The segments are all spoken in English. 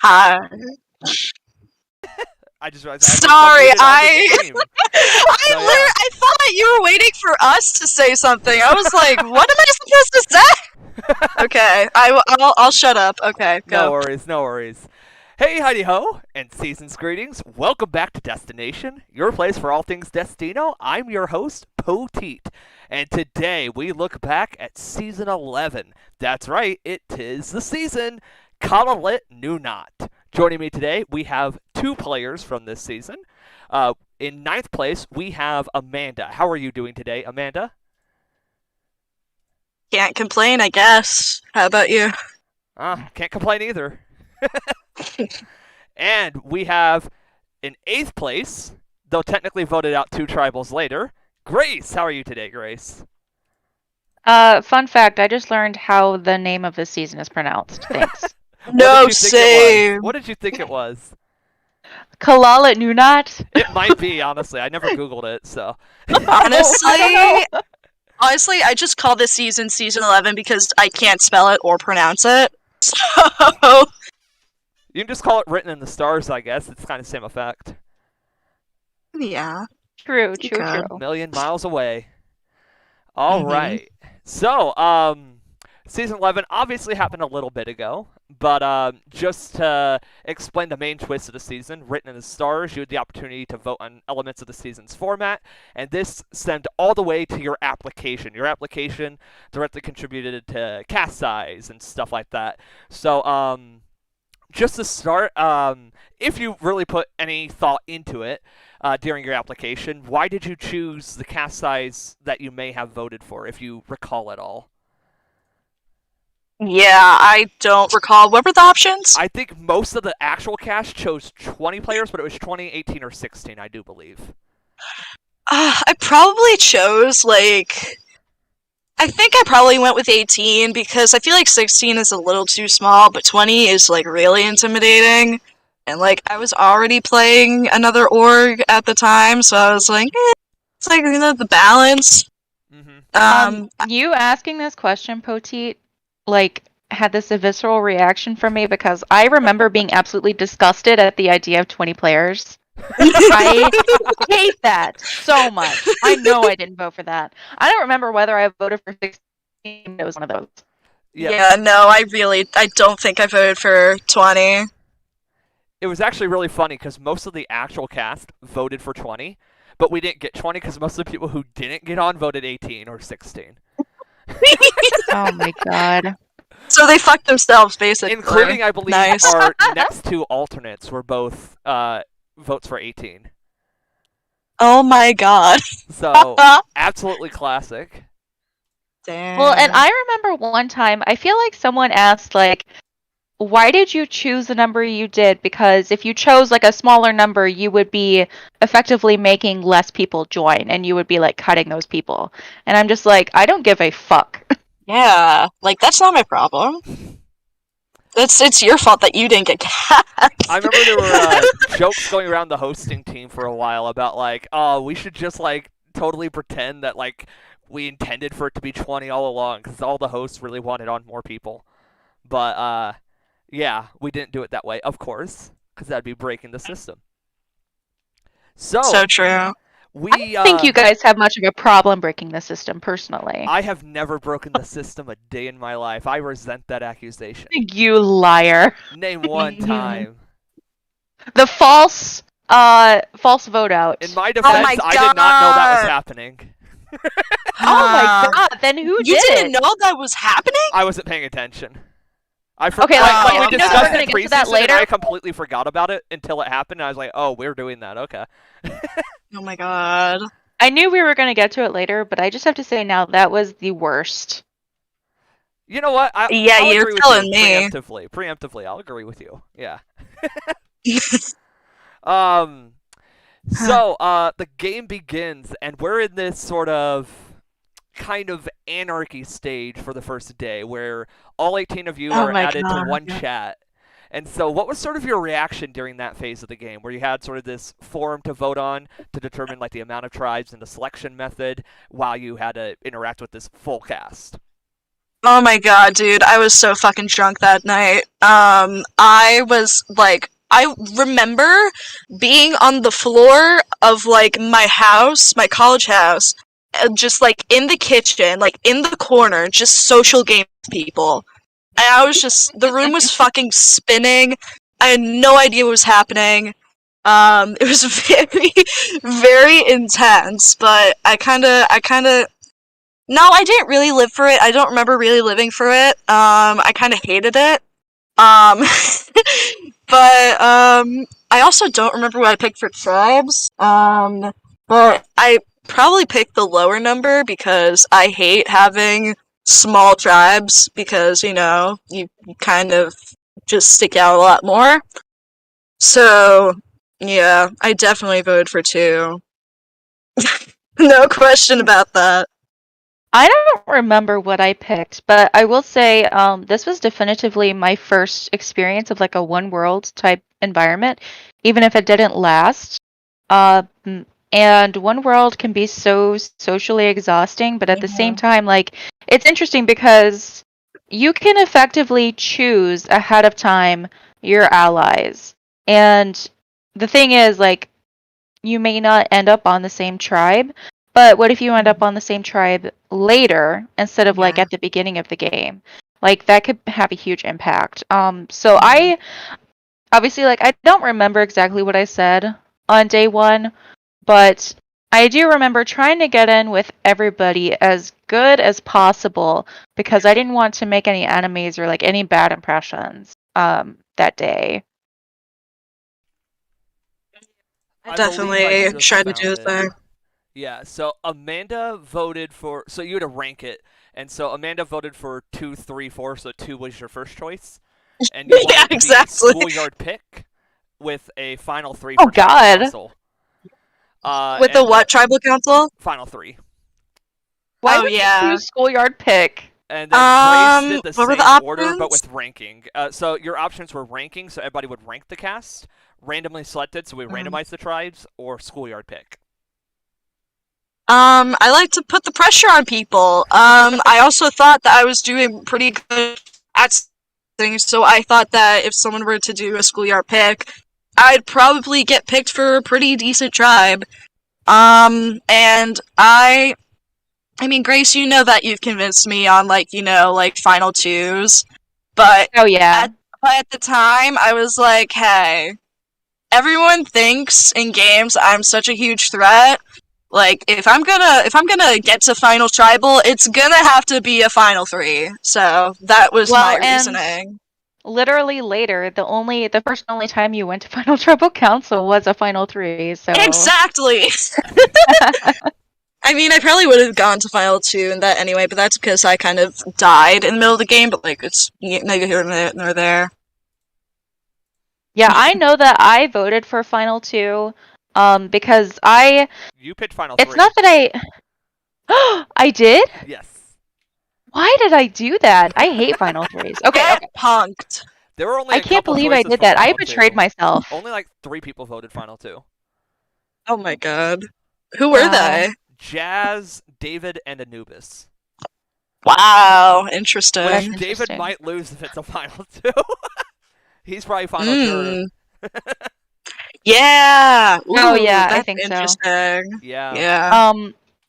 Hi. I just realized Sorry, I haven't updated on this game. I thought you were waiting for us to say something. I was like, what am I supposed to say? Okay, I'll shut up. Okay, No go. worries, no worries. Hey, Heidi Ho, and season's greetings. Welcome back to Destination, your place for all things Destino. I'm your host, Poteet, and today we look back at Season 11. That's right, it is the season, Kalaallit, Nunaat. Joining me today, we have two players from this season. In ninth place, we have Amanda. How are you doing today, Amanda? Can't complain, I guess. How about you? Can't complain either. And we have in eighth place, though technically voted out two tribals later, Grace. How are you today, Grace? Fun fact, I just learned how the name of this season is pronounced. Thanks. No, same. What did you think it was? Kalaallit Nunaat? It might be, honestly. I never Googled it, so. Honestly, I just call this season Season 11 because I can't spell it or pronounce it. So, You can just call it Written in the Stars, I guess. It's kind of same effect. yeah. True. A million miles away. All right. So, Season 11 obviously happened a little bit ago, but just to explain the main twist of the season, Written in the Stars, you had the opportunity to vote on elements of the season's format, and this stemmed all the way to your application. Your application directly contributed to cast size and stuff like that. So, just to start, if you really put any thought into it during your application, why did you choose the cast size that you may have voted for, if you recall at all? Yeah, I don't recall. What were the options? I think most of the actual cast chose 20 players, but it was 20, 18, or 16, I do believe. I probably chose, I think I probably went with 18 because I feel like 16 is a little too small, but 20 is, really intimidating. And, I was already playing another org at the time, so I was like, it's the balance. You asking this question, Poteet, had this a visceral reaction from me because I remember being absolutely disgusted at the idea of 20 players. I hate that so much. I know I didn't vote for that. I don't remember whether I voted for 16. It was one of those. Yeah, no, I don't think I voted for 20. It was actually really funny because most of the actual cast voted for 20, but we didn't get 20 because most of the people who didn't get on voted 18 or 16. Oh my god. So they fucked themselves, basically. Including, I believe, Nice. our next two alternates were both votes for 18. Oh my god. So, absolutely classic. Damn. Well, and I remember one time, I feel like someone asked, why did you choose the number you did? Because if you chose, a smaller number, you would be effectively making less people join, and you would be, cutting those people. And I'm just like, I don't give a fuck. Yeah, that's not my problem. It's your fault that you didn't get cast. I remember there were jokes going around the hosting team for a while about, oh, we should just, totally pretend that, we intended for it to be 20 all along, because all the hosts really wanted on more people. But, yeah, we didn't do it that way, of course, because that'd be breaking the system. So true. I don't think you guys have much of a problem breaking the system, personally. I have never broken the system a day in my life. I resent that accusation. You liar. Name one time. The false vote out. In my defense, I did not know that was happening. Oh my god, then who did? You didn't know that was happening? I wasn't paying attention. We we discussed it get to that preseason, later. and I completely forgot about it until it happened, and I was like, oh, we're doing that, okay. Oh my god. I knew we were going to get to it later, but I just have to say now, that was the worst. You know what? I'll you're agree with telling you me. Preemptively, I'll agree with you. Yeah. So, the game begins, and we're in this sort of kind of anarchy stage for the first day, where all 18 of you are added to one chat. And so what was sort of your reaction during that phase of the game, where you had sort of this forum to vote on to determine the amount of tribes and the selection method, while you had to interact with this full cast? Oh my god, dude, I was so fucking drunk that night. I remember being on the floor of like my house, my college house, just like in the kitchen, like in the corner, just social game with people. And I was just, the room was fucking spinning. I had no idea what was happening. It was very, very intense, but no, I didn't really live for it. I don't remember really living for it. I kind of hated it. Um, but I also don't remember what I picked for tribes. But I probably picked the lower number because I hate having small tribes because, you kind of just stick out a lot more. So, yeah, I definitely voted for 2. No question about that. I don't remember what I picked, but I will say this was definitively my first experience of like a one world type environment, even if it didn't last. And one world can be so socially exhausting, but at the same time, like it's interesting because you can effectively choose ahead of time your allies. And the thing is, like, you may not end up on the same tribe, but what if you end up on the same tribe later instead of like Yeah. at the beginning of the game? Like that could have a huge impact. So I obviously like I don't remember exactly what I said on day 1, but I do remember trying to get in with everybody as good as possible because I didn't want to make any enemies or like any bad impressions that day. I believe I definitely just tried to do the found it. thing. Yeah, so Amanda voted for. So you had to rank it. And so Amanda voted for 2, 3, 4, so 2 was your first choice. And you Yeah, wanted to be exactly. schoolyard pick with a final 3 Oh for tribal God! council. With the And then what tribal council? final 3. Why Oh would you yeah. choose schoolyard pick? And then Grace did the What were the same order, but options? with ranking. So your options were ranking, so everybody would rank the cast, randomly selected, so we randomized the tribes, or schoolyard pick. I like to put the pressure on people. I also thought that I was doing pretty good at things, so I thought that if someone were to do a schoolyard pick, I'd probably get picked for a pretty decent tribe. And I mean, Grace, you know that you've convinced me on like final 2s, but Oh yeah. at the time I was like, hey, everyone thinks in games I'm such a huge threat. Like if I'm gonna get to final tribal, it's gonna have to be a final 3. So that was my Well, and reasoning. literally later, the first and only time you went to Final Tribal Council was a Final 3, so Exactly. I mean, I probably would have gone to final 2 in that anyway, but that's because I kind of died in the middle of the game. But like, it's neither here nor there. yeah, I know that I voted for Final 2 because You picked final it's 3. not that I did? Yes. Why did I do that? I hate Final 3s. Okay, Get okay. punked. There were only I a can't couple believe I choices did for that. I final betrayed 2. myself. Only like 3 people voted final 2. Oh my god. Who were Wow. they? Jazz, David, and Anubis. Wow, That's interesting. Which David interesting. might lose if it's a final 2. He's probably final juror. Yeah. Oh Ooh, yeah, I that's think so. interesting. Yeah. Yeah.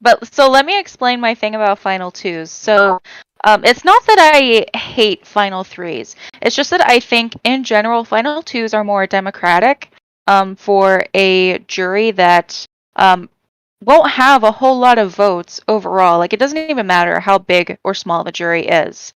But so let me explain my thing about Final 2s. So, it's not that I hate Final 3s. It's just that I think in general Final 2s are more democratic for a jury that won't have a whole lot of votes overall. Like it doesn't even matter how big or small the jury is.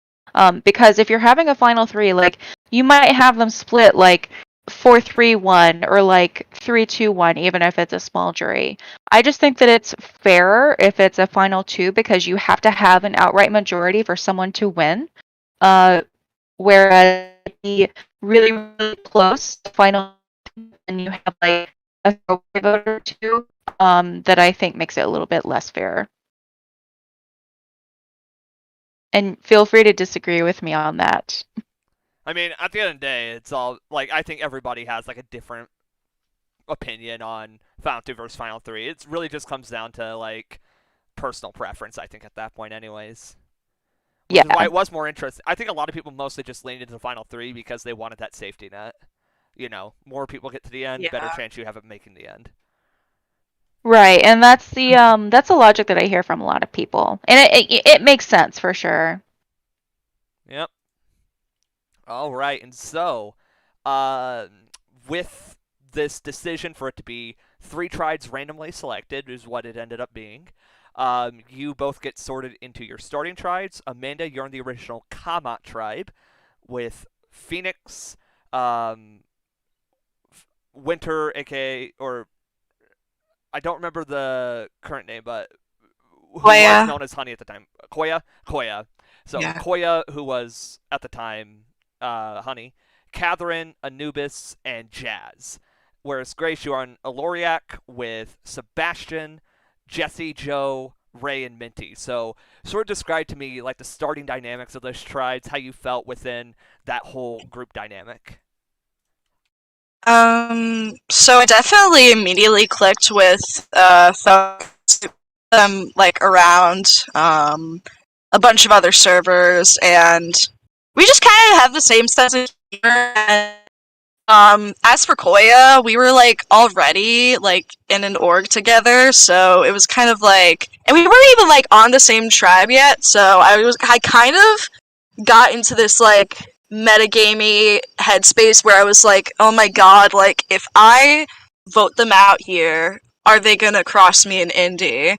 Because if you're having a Final 3, like you might have them split like 4-3-1 or like 3-2-1 even if it's a small jury. I just think that it's fairer if it's a final 2 because you have to have an outright majority for someone to win. Whereas the really, really close final and you have like a throwaway vote or two, that I think makes it a little bit less fair. And feel free to disagree with me on that. I mean, at the end of the day, it's all like I think everybody has like a different opinion on final 2 versus final 3. It really just comes down to like personal preference, I think, at that point, anyways. which is why Yeah. it was more interesting. I think a lot of people mostly just leaned into the final three because they wanted that safety net. More people get to the end, better Yeah. chance you have of making the end. Right, and that's a logic that I hear from a lot of people, and it makes sense for sure. Yep. All right, and so, uh, with this decision for it to be 3 tribes randomly selected is what it ended up being. You both get sorted into your starting tribes. Amanda, you're in the original Kamat tribe with Phoenix, um, Winter, aka, or I don't remember the current name, but who was Koya. known as Honey at the time. Koya? Koya. So Yeah. Koya, who was at the time Honey, Catherine, Anubis, and Jazz. Whereas Grace, you are on Aloriac with Sebastian, Jesse, Joe, Ray, and Minty. So sort of describe to me like the starting dynamics of those tribes, how you felt within that whole group dynamic. So I definitely immediately clicked with like around a bunch of other servers, and we just kind of have the same sense of humor. And, as for Koya, we were like already like in an org together, so it was kind of like, and we weren't even like on the same tribe yet. So I kind of got into this like metagamey headspace where I was like, oh my god, like if I vote them out here, are they gonna cross me in indie?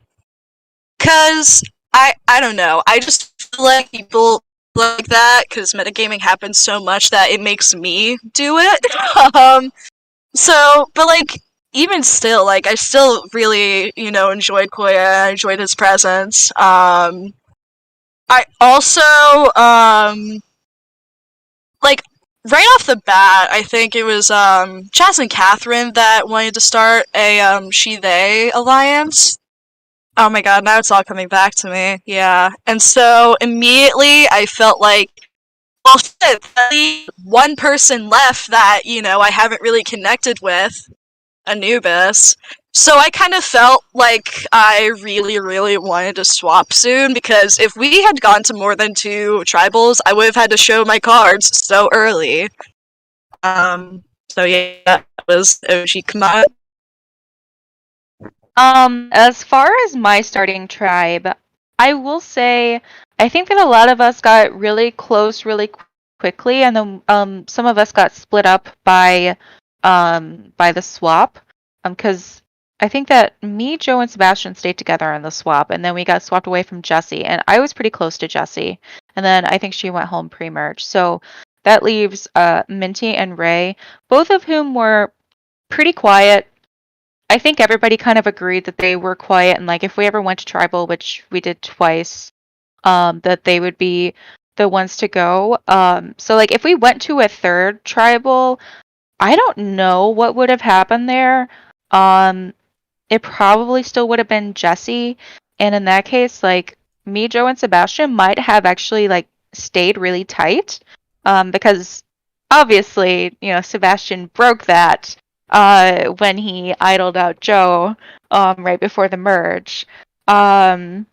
Cause I don't know. I just feel like people like that because metagaming happens so much that it makes me do it. But like even still, like I still really enjoyed Koya. I enjoyed his presence. I also like right off the bat, I think it was Chaz and Catherine that wanted to start a she they alliance. Oh my god, now it's all coming back to me. Yeah. And so immediately I felt like, well, shit, one person left that, I haven't really connected with, Anubis. So I kind of felt like I really, really wanted to swap soon because if we had gone to more than 2 tribals, I would have had to show my cards so early. So yeah, that was OG Kamat. As far as my starting tribe, I will say I think that a lot of us got really close really quickly, and then some of us got split up by the swap. Because I think that me, Joe, and Sebastian stayed together in the swap, and then we got swapped away from Jessie, and I was pretty close to Jessie, and then I think she went home pre-merge. So that leaves Minty and Ray, both of whom were pretty quiet. I think everybody kind of agreed that they were quiet, and like if we ever went to tribal, which we did twice, that they would be the ones to go. So like if we went to a third tribal, I don't know what would have happened there. Um, it probably still would have been Jesse, and in that case, like me, Joe, and Sebastian might have actually like stayed really tight, because obviously, Sebastian broke that when he idled out Joe right before the merge. Um,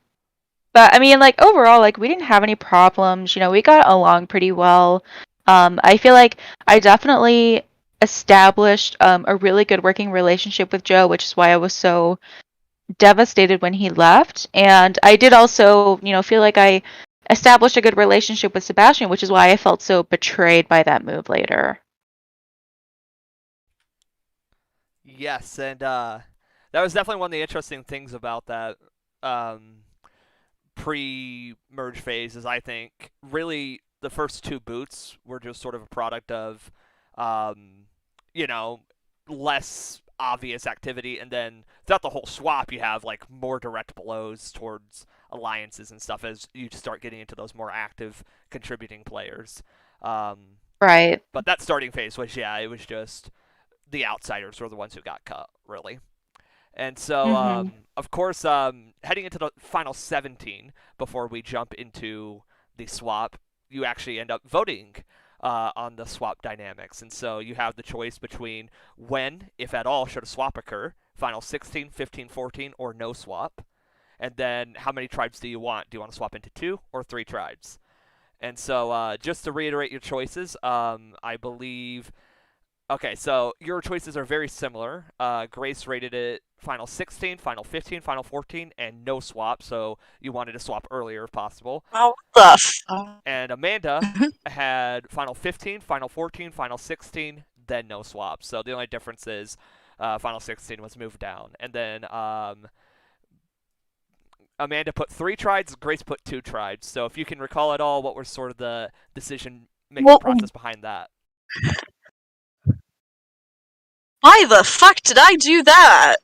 but I mean, like overall, like we didn't have any problems. We got along pretty well. I feel like I definitely established a really good working relationship with Joe, which is why I was so devastated when he left. And I did also, feel like I established a good relationship with Sebastian, which is why I felt so betrayed by that move later. Yes, and that was definitely one of the interesting things about that um, pre-merge phase. Is I think really the first 2 boots were just sort of a product of, um, you know, less obvious activity, and then throughout the whole swap, you have like more direct blows towards alliances and stuff as you start getting into those more active contributing players. Um, Right. but that starting phase was, yeah, it was just the outsiders were the ones who got cut, really. And so, Mm-hmm. of course, heading into the final 17, before we jump into the swap, you actually end up voting on the swap dynamics. And so you have the choice between when, if at all, should a swap occur, final 16, 15, 14, or no swap. And then how many tribes do you want? Do you want to swap into 2 or 3 tribes? And so, just to reiterate your choices, I believe. Okay, so your choices are very similar. Grace rated it Final 16, Final 15, Final 14, and no swap. So you wanted to swap earlier if possible. Oh, what the fuck? And Amanda had Final 15, Final 14, Final 16, then no swap. So the only difference is Final 16 was moved down. And then Amanda put 3 tribes, Grace put 2 tribes. So if you can recall at all, what was sort of the decision-making Well, process behind that? why the fuck did I do that?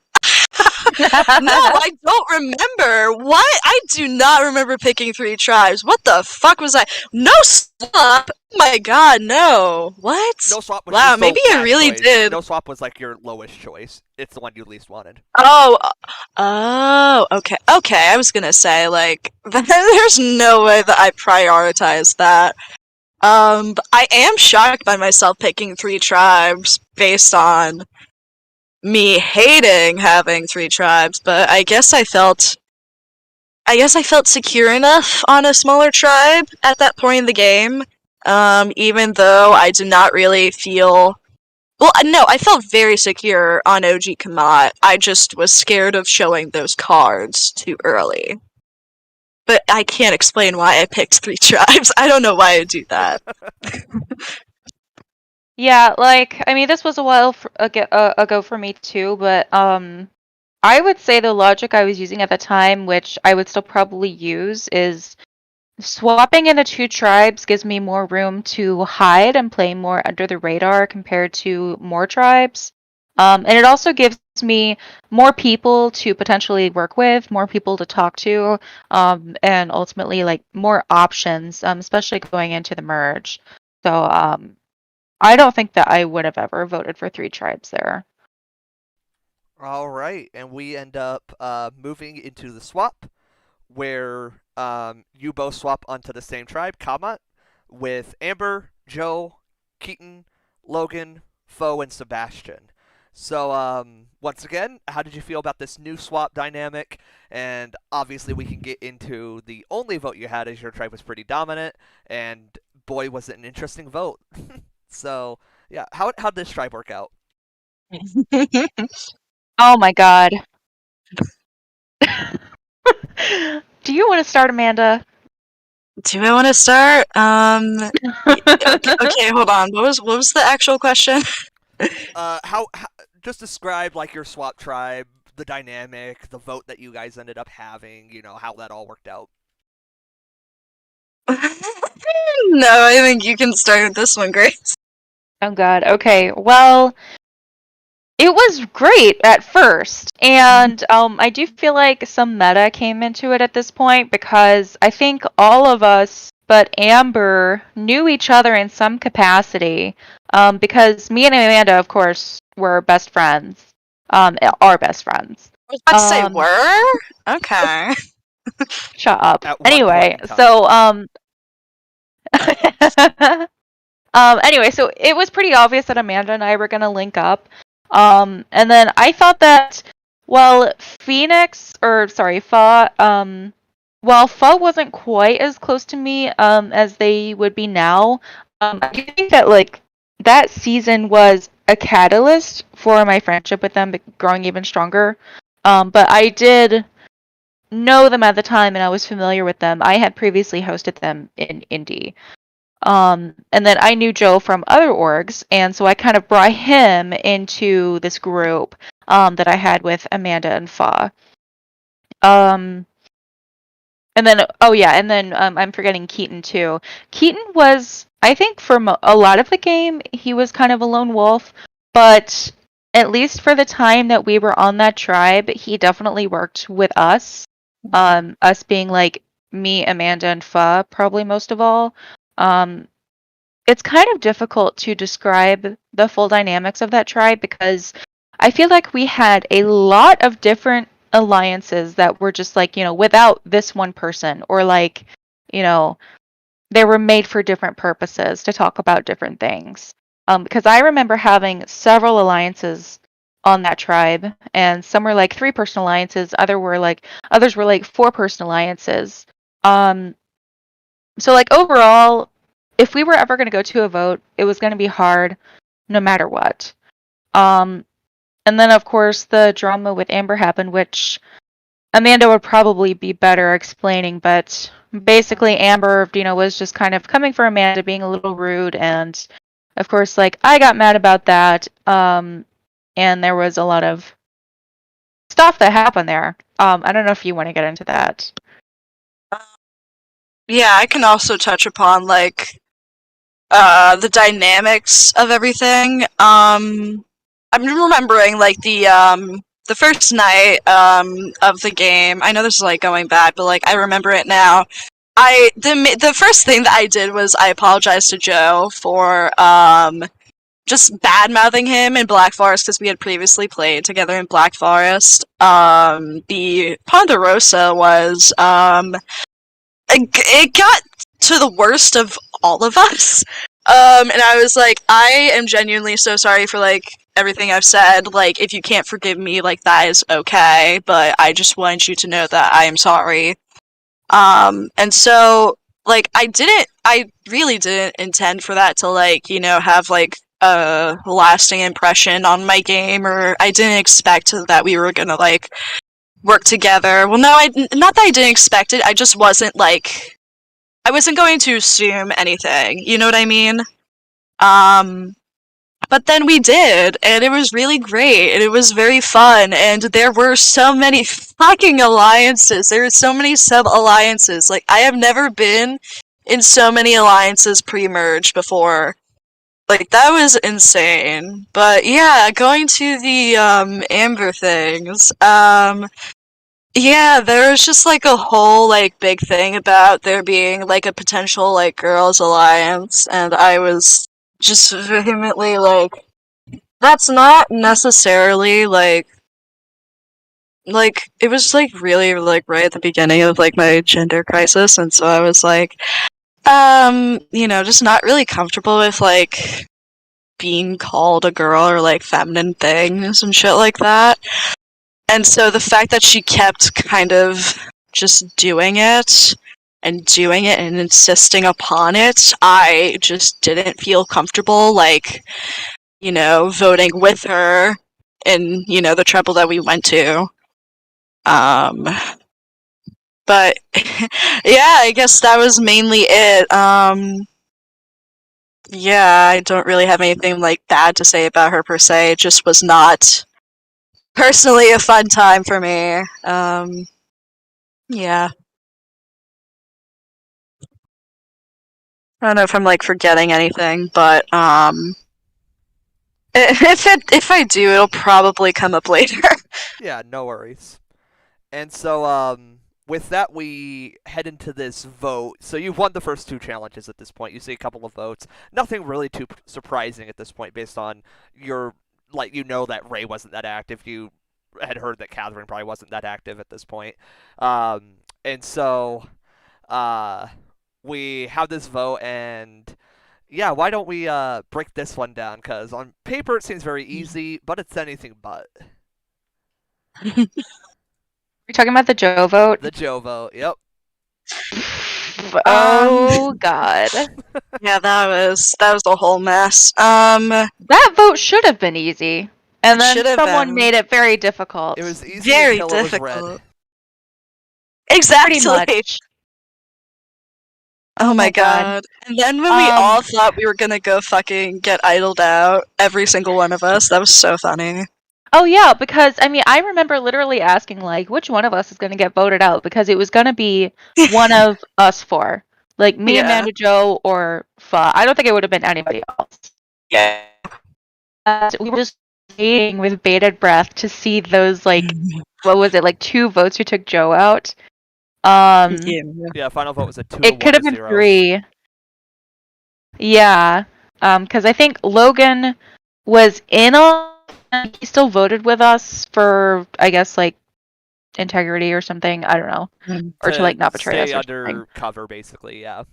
No, I don't remember. What? I do not remember picking 3 tribes. What the fuck was I? No swap. Oh my god, no. What? No swap was Wow, just maybe the I last really choice. did. No swap was like your lowest choice. It's the one you least wanted. Oh, okay, okay. I was gonna say like, there's no way that I prioritized that. But I am shocked by myself picking 3 tribes based on me hating having 3 tribes. But I guess I felt secure enough on a smaller tribe at that point in the game. Even though I did not really feel. Well, no, I felt very secure on OG Kamat. I just was scared of showing those cards too early. But I can't explain why I picked 3 tribes. I don't know why I do that. Yeah, like, I mean, this was a while ago for me too, but I would say the logic I was using at the time, which I would still probably use, is swapping into 2 tribes gives me more room to hide and play more under the radar compared to more tribes. And it also gives me more people to potentially work with, more people to talk to, and ultimately like more options, especially going into the merge. So I don't think that I would have ever voted for 3 tribes there. All right, and we end up moving into the swap, where you both swap onto the same tribe, Kamat, with Amber, Joe, Keaton, Logan, Foe, and Sebastian. So, once again, how did you feel about this new swap dynamic? And obviously, we can get into the only vote you had, as your tribe was pretty dominant, and boy, was it an interesting vote. So, yeah, how'd this tribe work out? Oh my god. Do you want to start, Amanda? Do I want to start? Okay, hold on. What was the actual question? How just describe like your swap tribe, the dynamic, the vote that you guys ended up having, how that all worked out. No, I think you can start with this one, Grace. Oh god. Okay. Well, it was great at first, and I do feel like some meta came into it at this point because I think all of us but Amber knew each other in some capacity. Because me and Amanda, of course, were best friends. Are best friends. I was about to say Um, were? Okay. Shut up. At one point Anyway, in time. so anyway, so it was pretty obvious that Amanda and I were gonna link up. And then I thought that, well, while Fa wasn't quite as close to me, as they would be now, I do think that, like, that season was a catalyst for my friendship with them growing even stronger. But I did know them at the time and I was familiar with them. I had previously hosted them in Indy. And then I knew Joe from other orgs, and so I kind of brought him into this group that I had with Amanda and Fa. And then, oh yeah, and then I'm forgetting Keaton too. Keaton was, I think, for a lot of the game, he was kind of a lone wolf, but at least for the time that we were on that tribe, he definitely worked with us. Us being like me, Amanda, and Fa, probably most of all. Um, it's kind of difficult to describe the full dynamics of that tribe because I feel like we had a lot of different alliances that were just like, without this one person, or like, you know, they were made for different purposes to talk about different things. Because I remember having several alliances on that tribe, and some were like 3-person alliances, others were like 4-person alliances. Um, So, like, overall, if we were ever going to go to a vote, it was going to be hard no matter what. And then, of course, the drama with Amber happened, which Amanda would probably be better explaining, but basically Amber, was just kind of coming for Amanda, being a little rude, and of course, like, I got mad about that, and there was a lot of stuff that happened there. I don't know if you want to get into that. Yeah, I can also touch upon, like, the dynamics of everything. I'm remembering, like, the first night, of the game. I know this is, like, going back, but, like, I remember it now. The first thing that I did was I apologized to Joe for, just bad-mouthing him in Black Forest because we had previously played together in Black Forest. The Ponderosa was, it got to the worst of all of us. And I was like, I am genuinely so sorry for, like, everything I've said. Like, if you can't forgive me, like, that is okay, but I just want you to know that I am sorry. And so, like, I really didn't intend for that to, like, have, like, a lasting impression on my game, or I didn't expect that we were gonna, like, work together. Well, no, not that I didn't expect it, I just wasn't, like, I wasn't going to assume anything, you know what I mean? But then we did, and it was really great, and it was very fun, and there were so many fucking alliances. There were so many sub-alliances. Like, I have never been in so many alliances pre-merge before. Like, that was insane. But yeah, going to the, Amber things, yeah, there was just, like, a whole, like, big thing about there being, like, a potential, like, girls' alliance, and I was just vehemently like, that's not necessarily, like, it was, like, really, like, right at the beginning of, like, my gender crisis, and so I was like, just not really comfortable with, like, being called a girl or, like, feminine things and shit like that. And so the fact that she kept kind of just doing it and insisting upon it, I just didn't feel comfortable, like, voting with her in, the trouble that we went to. But yeah, I guess that was mainly it. Yeah, I don't really have anything, like, bad to say about her per se. It just was not personally a fun time for me. Yeah. I don't know if I'm, like, forgetting anything, but if I do, it'll probably come up later. Yeah, no worries. And so, with that, we head into this vote. So you've won the first two challenges at this point. You see a couple of votes. Nothing really too surprising at this point, based on your, like, that Ray wasn't that active. You had heard that Catherine probably wasn't that active at this point. And so, we have this vote, and yeah, why don't we break this one down? Because on paper it seems very easy, but it's anything but. You're talking about the Joe vote? The Joe vote, yep. Oh, God. Yeah, that was a whole mess. That vote should have been easy. And then someone been. made it very difficult. It was easy Very until difficult. it was red. Exactly. Pretty much. Oh my god. And then when we all thought we were gonna go fucking get idled out, every single one of us, that was so funny. Oh yeah, because I mean, I remember literally asking, like, which one of us is going to get voted out, because it was going to be one of us four, like me, Yeah. Amanda, Joe, or Fa. I don't think it would have been anybody else. Yeah. We were just waiting with bated breath to see those, like, what was it, like 2 votes who took Joe out. Yeah, final vote was a 2 It could have been 0. 3. Yeah, because I think Logan was in on. He still voted with us for, I guess, like, integrity or something. I don't know. Or to like, not betray us stay or under something. cover, basically, yeah.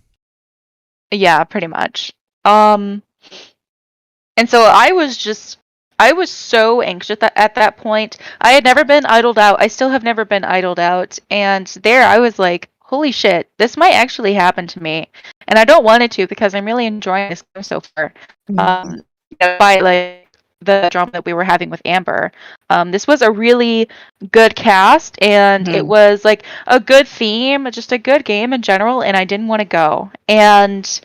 Yeah, pretty much. And so I was so anxious at that point. I had never been idled out. I still have never been idled out. And there I was like, holy shit, this might actually happen to me. And I don't want it to because I'm really enjoying this game so far. By like the drama that we were having with Amber. This was a really good cast, and it was like a good theme, just a good game in general, and I didn't want to go. And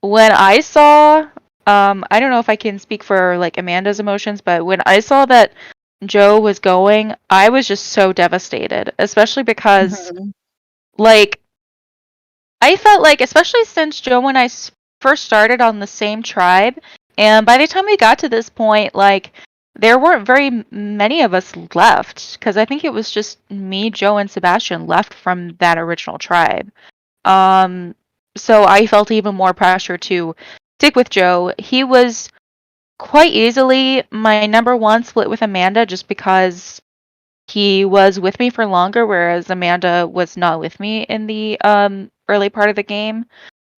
when I saw, I don't know if I can speak for like Amanda's emotions, but when I saw that Joe was going, I was just so devastated, especially because like I felt like, especially since Joe and I first started on the same tribe, and by the time we got to this point, like, there weren't very many of us left, because I think it was just me, Joe, and Sebastian left from that original tribe. So I felt even more pressure to stick with Joe. He was quite easily my number one, split with Amanda, just because he was with me for longer, whereas Amanda was not with me in the early part of the game.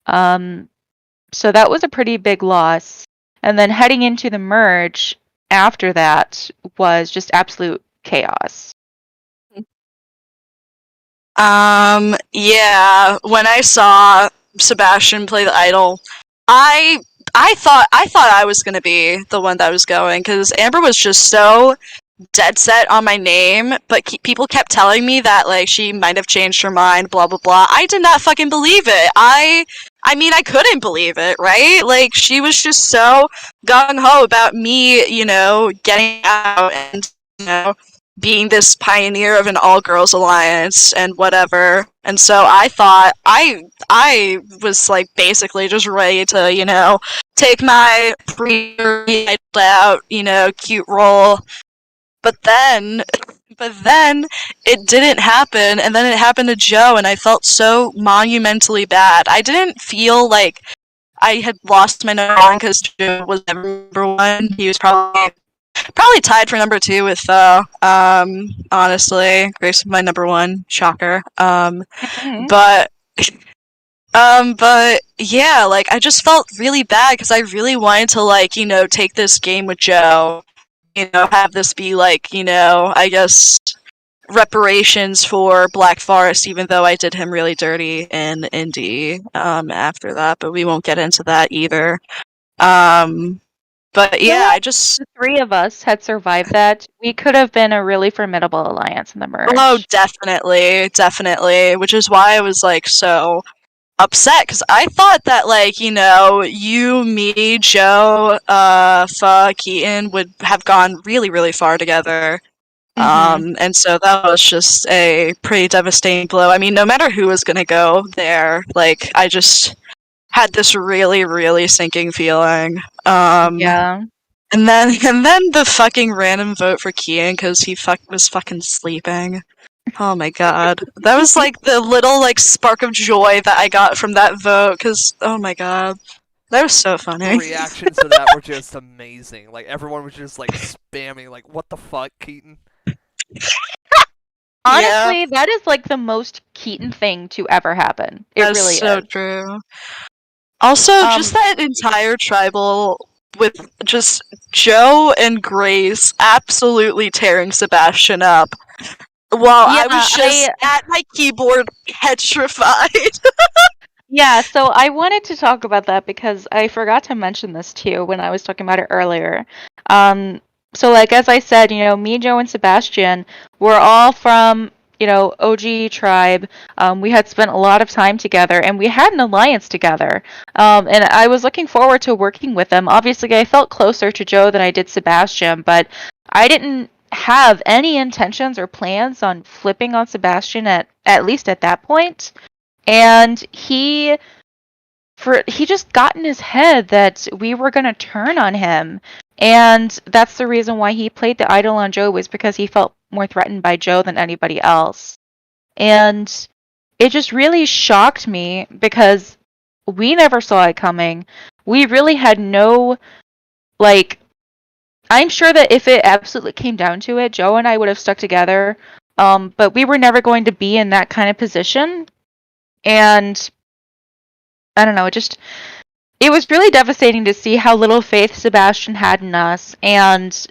So that was a pretty big loss. And then heading into the merge after that was just absolute chaos. Yeah, when I saw Sebastian play the idol, I thought I was gonna be the one that was going, because Amber was just so dead set on my name, but people kept telling me that like she might have changed her mind, blah blah blah. I did not fucking believe it. I mean, I couldn't believe it, right? Like, she was just so gung ho about me, getting out and being this pioneer of an all girls alliance and whatever. And so I thought I was like basically just ready to take my pre out cute role. But then it didn't happen, and then it happened to Joe, and I felt so monumentally bad. I didn't feel like I had lost my number one because Joe was never number one. He was probably tied for number two with honestly, Grace was my number one. Shocker. But yeah, like, I just felt really bad because I really wanted to take this game with Joe. Have this be like, I guess reparations for Black Forest, even though I did him really dirty in Indy after that, but we won't get into that either. But yeah, I just... The three of us had survived that. We could have been a really formidable alliance in the merge. Oh, definitely, which is why I was like so upset, because I thought that you, me, Joe, Keaton would have gone really, really far together. And so that was just a pretty devastating blow. I mean, no matter who was gonna go there, like, I just had this really, really sinking feeling. Yeah. And then the fucking random vote for Keaton because he was fucking sleeping. Oh my god. That was like the little spark of joy that I got from that vote, because oh my god. That was so funny. The reactions to that were just amazing. Like, everyone was just spamming, like, what the fuck, Keaton? Honestly, that is like the most Keaton thing to ever happen. It That's really so is. true. Also, just that entire tribal with just Joe and Grace absolutely tearing Sebastian up, while I was just at my keyboard petrified. Yeah, so I wanted to talk about that because I forgot to mention this too when I was talking about it earlier. So as I said, me, Joe, and Sebastian were all from, OG tribe. We had spent a lot of time together, and we had an alliance together. And I was looking forward to working with them. Obviously, I felt closer to Joe than I did Sebastian, but I didn't have any intentions or plans on flipping on Sebastian at least at that point. And he just got in his head that we were going to turn on him. And that's the reason why he played the idol on Joe, was because he felt more threatened by Joe than anybody else. And it just really shocked me because we never saw it coming. We really had no, I'm sure that if it absolutely came down to it, Joe and I would have stuck together. But we were never going to be in that kind of position. And I don't know, it was really devastating to see how little faith Sebastian had in us. And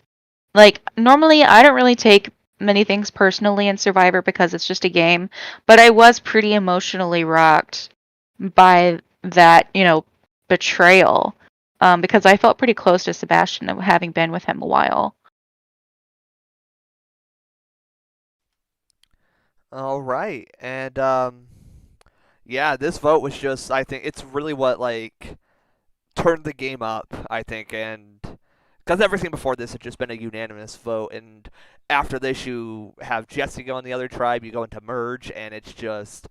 normally I don't really take many things personally in Survivor because it's just a game, but I was pretty emotionally rocked by that, betrayal. Because I felt pretty close to Sebastian, having been with him a while. All right, and yeah, this vote was just, I think, it's really what like turned the game up, I think, and because everything before this had just been a unanimous vote, and after this you have Jesse go on the other tribe, you go into merge, and it's just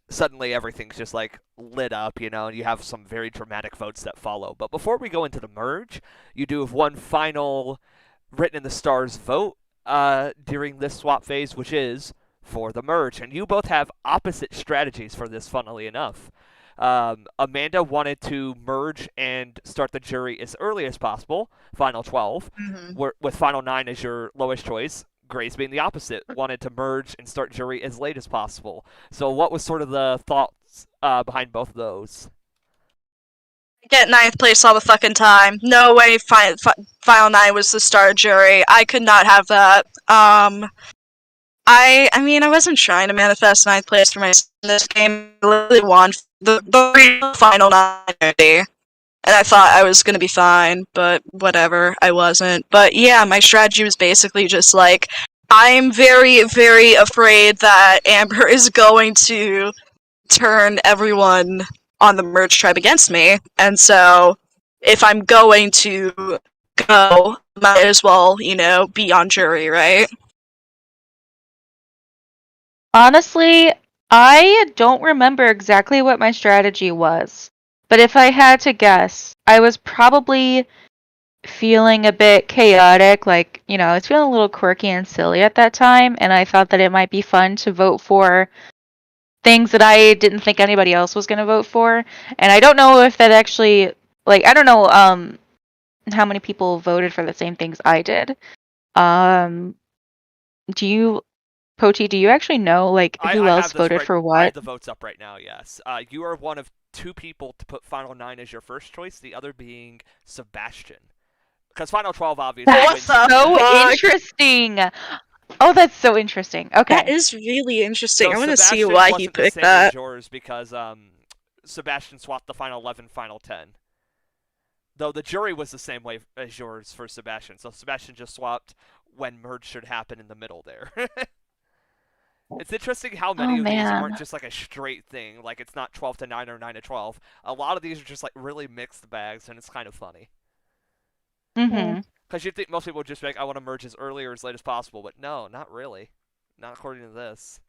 suddenly everything's just like lit up, and you have some very dramatic votes that follow. But before we go into the merge, you do have one final written in the stars vote during this swap phase, which is for the merge, and you both have opposite strategies for this, funnily enough. Amanda wanted to merge and start the jury as early as possible, final 12, Mm-hmm. with final 9 as your lowest choice. Grace being the opposite, wanted to merge and start jury as late as possible. So, what was sort of the thoughts behind both of those? Get ninth place all the fucking time. No way. Final nine was the star jury. I could not have that. I mean, I wasn't trying to manifest ninth place for myself in this game. I literally won the final nine already, and I thought I was gonna be fine, but whatever, I wasn't. But yeah, my strategy was basically just like, I'm very, very afraid that Amber is going to turn everyone on the merge tribe against me, and so if I'm going to go, might as well, be on jury, right? Honestly, I don't remember exactly what my strategy was, but if I had to guess, I was probably feeling a bit chaotic, like, I was feeling a little quirky and silly at that time, and I thought that it might be fun to vote for things that I didn't think anybody else was going to vote for. And I don't know if that actually, like, I don't know how many people voted for the same things I did. Um, Poti, do you actually know, like, who I else have this voted right. for I what? have the votes up right now. Yes, you are one of two people to put final 9 as your first choice. The other being Sebastian, because final 12 obviously That's What wins the the game. so fuck? interesting. Oh, that's so interesting. That Okay. is really interesting. So I want to see Sebastian why he wasn't the picked same as that. yours because Sebastian swapped the final 11, final 10. Though the jury was the same way as yours for Sebastian. So Sebastian just swapped when merge should happen in the middle there. It's interesting how many Oh, of these aren't man. just like a straight thing, like it's not 12 to 9 or 9 to 12. A lot of these are just like really mixed bags, and it's kind of funny. Mm-hmm. Because you'd think most people would just be like, I want to merge as early or as late as possible, but no, not really. Not according to this.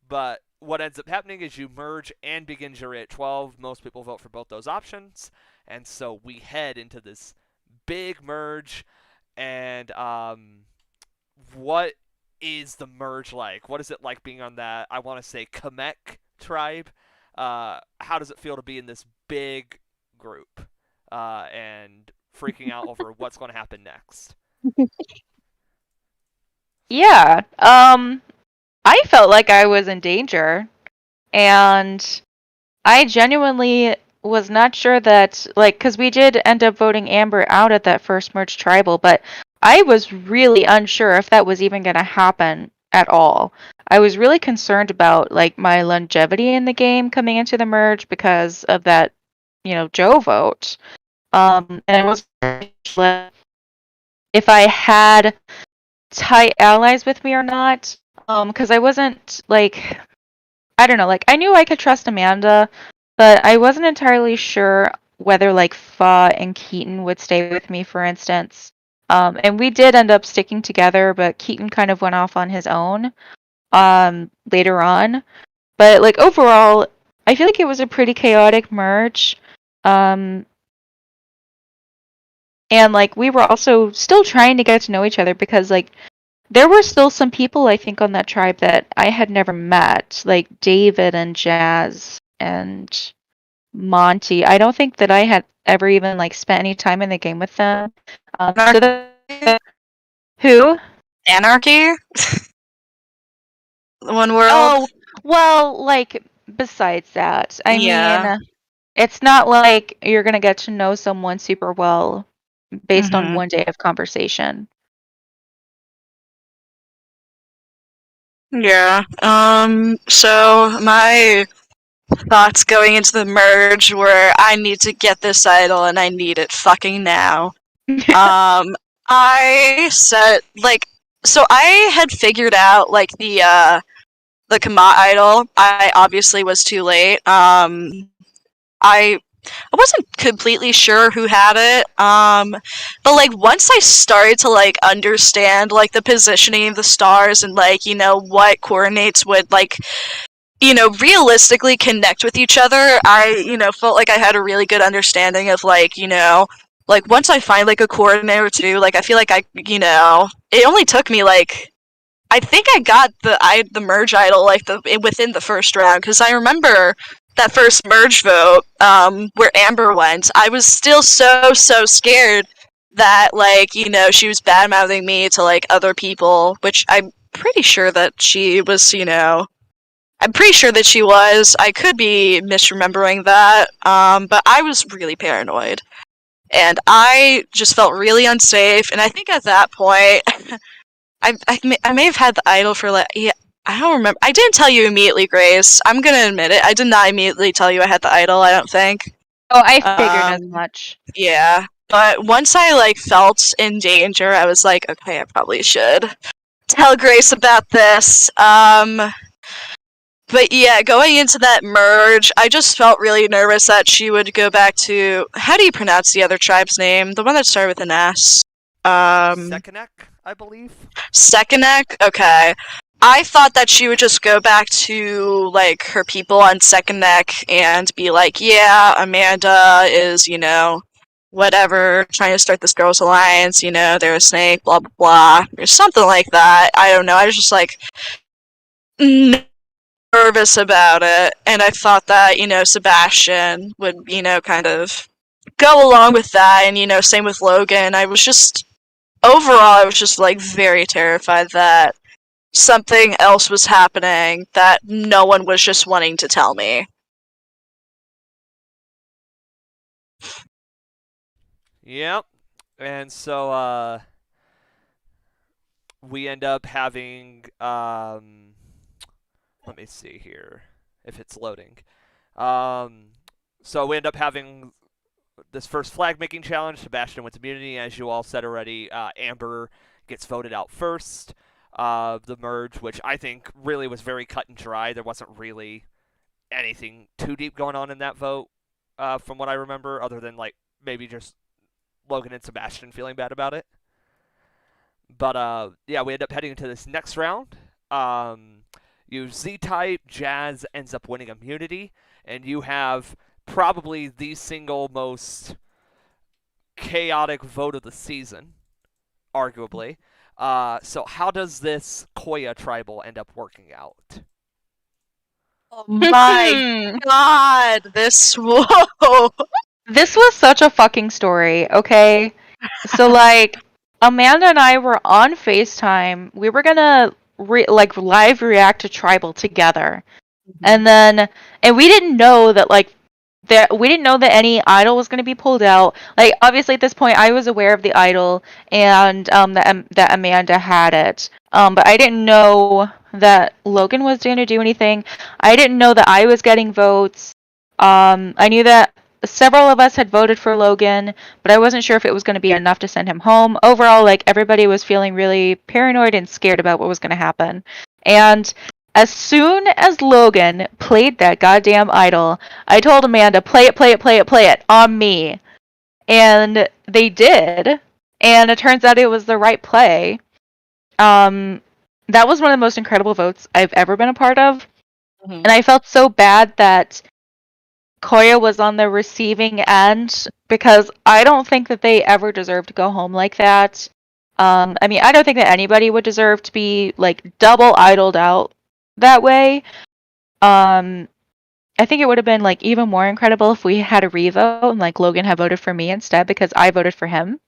But what ends up happening is you merge and begin jury at 12. Most people vote for both those options. And so we head into this big merge. And what is the merge like? What is it like being on that, I want to say, Kamek tribe? How does it feel to be in this big group and freaking out over what's going to happen next? Yeah. I felt like I was in danger, and I genuinely was not sure that, like, because we did end up voting Amber out at that first merge tribal, but I was really unsure if that was even going to happen at all. I was really concerned about, like, my longevity in the game coming into the merge because of that, Joe vote. And I wasn't sure if I had tight allies with me or not. Because I wasn't, like, I don't know, like, I knew I could trust Amanda, but I wasn't entirely sure whether, like, Fa and Keaton would stay with me, for instance. And we did end up sticking together, but Keaton kind of went off on his own later on. But, like, overall, I feel like it was a pretty chaotic merge. Um, and, like, we were also still trying to get to know each other because, like, there were still some people, I think, on that tribe that I had never met, like David and Jazz and Monty. I don't think that I had ever even, like, spent any time in the game with them. So who? Anarchy? One world? Oh, well, like, besides that, I mean, Yeah. it's not like you're gonna get to know someone super well based on Mm-hmm. one day of conversation. Yeah. So my thoughts going into the merge were I need to get this idol and I need it fucking now. Um, I said so I had figured out the Kamat idol. I obviously was too late. I wasn't completely sure who had it. But like once I started to like understand like the positioning of the stars and like, what coordinates would like, realistically connect with each other, I, felt like I had a really good understanding of like, like once I find like a coordinate or two, like I feel like it only took me like I think I got the merge idol like within the first round because I remember that first merge vote where Amber went. I was still so scared that like she was bad mouthing me to like other people, which I'm pretty sure that she was. I'm pretty sure that she was. I could be misremembering that, but I was really paranoid. And I just felt really unsafe, and I think at that point, I may have had the idol for like yeah, I don't remember. I didn't tell you immediately, Grace. I'm gonna admit it. I did not immediately tell you I had the idol. I don't think. Oh, I figured as much. Yeah, but once I like felt in danger, I was like, okay, I probably should tell Grace about this. But yeah, going into that merge, I just felt really nervous that she would go back to how do you pronounce the other tribe's name? The one that started with an S. Sekinek, I believe. Sekinek? Okay. I thought that she would just go back to, like, her people on Sekinek and be like, yeah, Amanda is, whatever, trying to start this girls' alliance, they're a snake, blah, blah, blah, or something like that. I don't know. I was just, like, nervous about it, and I thought that, Sebastian would, kind of go along with that, and, same with Logan. Overall, I was just, like, very terrified that something else was happening that no one was just wanting to tell me. Yep. And so we end up having let me see here if it's loading. So we end up having this first flag making challenge. Sebastian wins immunity, as you all said already. Amber gets voted out first. The merge, which I think really was very cut and dry. There wasn't really anything too deep going on in that vote, from what I remember, other than like maybe just Logan and Sebastian feeling bad about it. But yeah, we end up heading into this next round. You Z-Type, Jazz ends up winning immunity, and you have probably the single most chaotic vote of the season, arguably. So how does this Koya tribal end up working out? Oh my god, whoa. This was such a fucking story, okay? So, like, Amanda and I were on FaceTime. We were gonna, live react to Tribal together. And we didn't know that, like, we didn't know that any idol was going to be pulled out. Like, obviously at this point I was aware of the idol and that Amanda had it. But I didn't know that Logan was going to do anything. I didn't know that I was getting votes. I knew that several of us had voted for Logan, but I wasn't sure if it was going to be enough to send him home. Overall, like, everybody was feeling really paranoid and scared about what was going to happen. And as soon as Logan played that goddamn idol, I told Amanda, play it on me. And they did. And it turns out it was the right play. That was one of the most incredible votes I've ever been a part of. Mm-hmm. And I felt so bad that Koya was on the receiving end because I don't think that they ever deserved to go home like that. I mean, I don't think that anybody would deserve to be, like, double idled out that way. I think it would have been, like, even more incredible if we had a revote and, like, Logan had voted for me instead because I voted for him.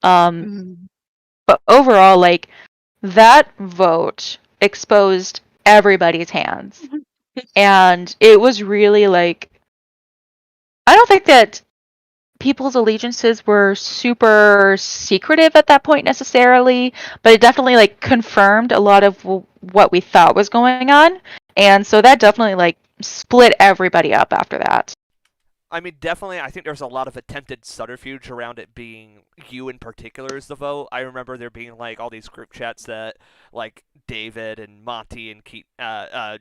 But overall, like, that vote exposed everybody's hands. And it was really, like, I don't think that people's allegiances were super secretive at that point necessarily, but it definitely like confirmed a lot of what we thought was going on, and so that definitely like split everybody up after that. I mean, definitely, I think there's a lot of attempted subterfuge around it being you in particular as the vote. I remember there being like all these group chats that like David and Monty and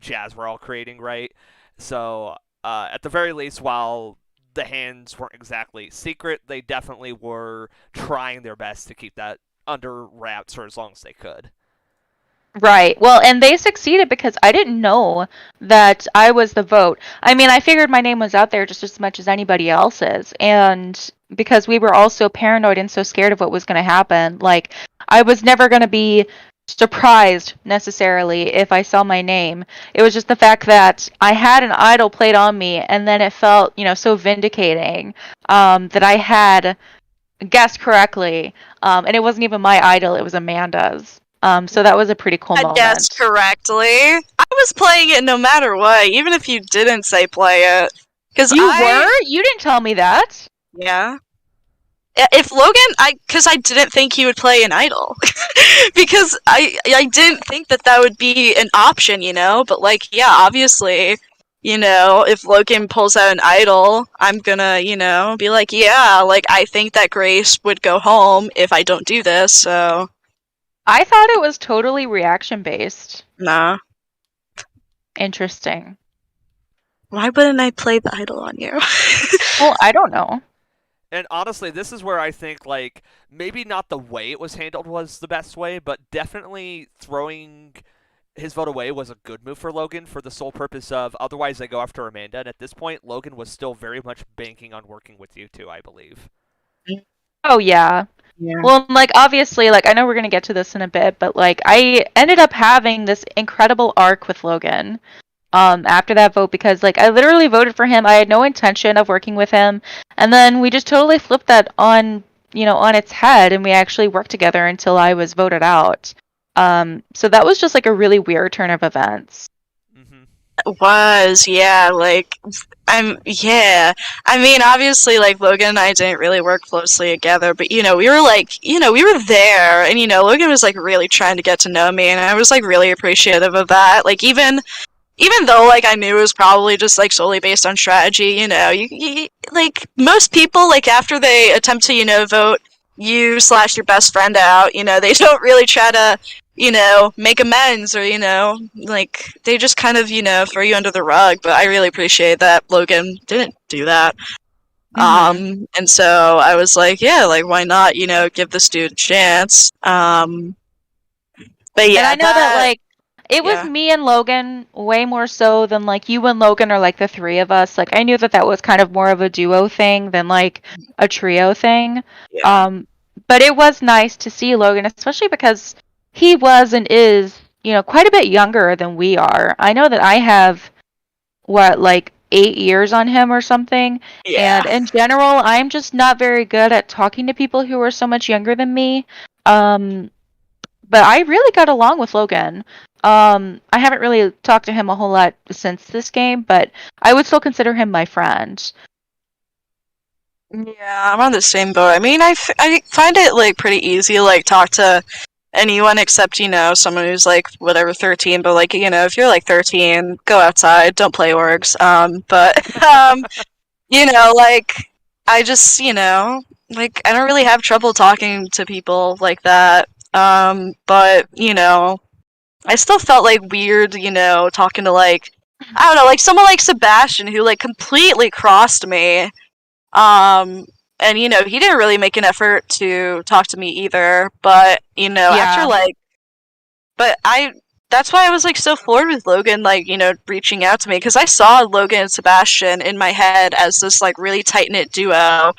Jazz were all creating, right? So at the very least, while the hands weren't exactly secret, they definitely were trying their best to keep that under wraps for as long as they could. Right. Well, and they succeeded because I didn't know that I was the vote. I mean, I figured my name was out there just as much as anybody else's. And because we were all so paranoid and so scared of what was going to happen, like, I was never going to be surprised necessarily if I saw my name. It was just the fact that I had an idol played on me, and then it felt, so vindicating that I had guessed correctly. And it wasn't even my idol, it was Amanda's. So that was a pretty cool I moment. guessed correctly. I was playing it no matter what, even if you didn't say play it. Because You were? You didn't tell me that. Yeah. If Logan, because I didn't think he would play an idol. Because I didn't think that would be an option, But, like, yeah, obviously, if Logan pulls out an idol, I'm gonna, be like, yeah, like, I think that Grace would go home if I don't do this, so. I thought it was totally reaction based. Nah. Interesting. Why wouldn't I play the idol on you? Well, I don't know. And honestly, this is where I think, like, maybe not the way it was handled was the best way, but definitely throwing his vote away was a good move for Logan for the sole purpose of otherwise they go after Amanda. And at this point, Logan was still very much banking on working with you two, I believe. Oh, yeah. Yeah. Well, like, obviously, like, I know we're going to get to this in a bit, but, like, I ended up having this incredible arc with Logan after that vote because, like, I literally voted for him. I had no intention of working with him. And then we just totally flipped that on, on its head, and we actually worked together until I was voted out. So that was just, like, a really weird turn of events. It was, yeah, like, yeah. I mean, obviously, like, Logan and I didn't really work closely together, but, we were, like, we were there, and, Logan was, like, really trying to get to know me, and I was, like, really appreciative of that. Like, even though, like, I knew it was probably just, like, solely based on strategy, you like, most people, like, after they attempt to, vote you/your best friend out, they don't really try to, make amends or, like, they just kind of, throw you under the rug, but I really appreciate that Logan didn't do that. And so I was like, yeah, like, why not, give this dude a chance? But yeah, and I know that like, it was me and Logan way more so than, like, you and Logan are, like, the three of us. Like, I knew that was kind of more of a duo thing than, like, a trio thing. Yeah. But it was nice to see Logan, especially because he was and is, quite a bit younger than we are. I know that I have, like, 8 years on him or something. Yeah. And in general, I'm just not very good at talking to people who are so much younger than me. But I really got along with Logan. I haven't really talked to him a whole lot since this game, but I would still consider him my friend. Yeah, I'm on the same boat. I mean, I find it, like, pretty easy to, like, talk to anyone except, someone who's, like, whatever, 13, but, like, if you're, like, 13, go outside, don't play orgs, like, I just, like, I don't really have trouble talking to people like that, but, I still felt, like, weird, talking to, like, I don't know, like, someone like Sebastian who, like, completely crossed me, and, he didn't really make an effort to talk to me either, but, after, like, that's why I was, like, so floored with Logan, like, reaching out to me, because I saw Logan and Sebastian in my head as this, like, really tight-knit duo,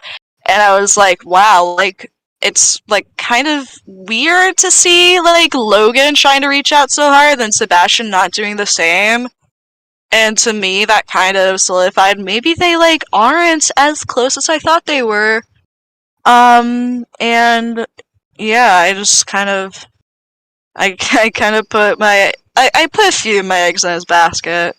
and I was like, wow, like, it's, like, kind of weird to see, like, Logan trying to reach out so hard, than Sebastian not doing the same. And to me, that kind of solidified maybe they, like, aren't as close as I thought they were. And yeah, I just kind of, I kind of put I put a few of my eggs in his basket.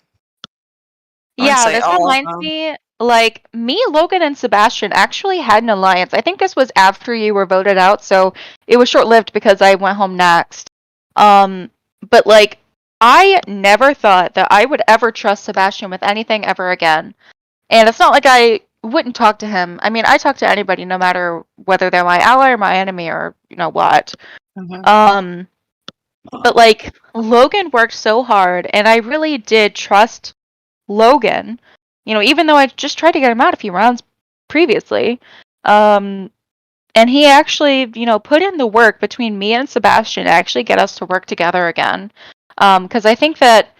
Yeah, this reminds me, like me, Logan, and Sebastian actually had an alliance. I think this was after you were voted out, so it was short lived because I went home next. But like I never thought that I would ever trust Sebastian with anything ever again. And it's not like I wouldn't talk to him. I mean, I talk to anybody, no matter whether they're my ally or my enemy or what. Mhm. But like Logan worked so hard, and I really did trust Logan. Even though I just tried to get him out a few rounds previously. And he actually, put in the work between me and Sebastian to actually get us to work together again. Because I think that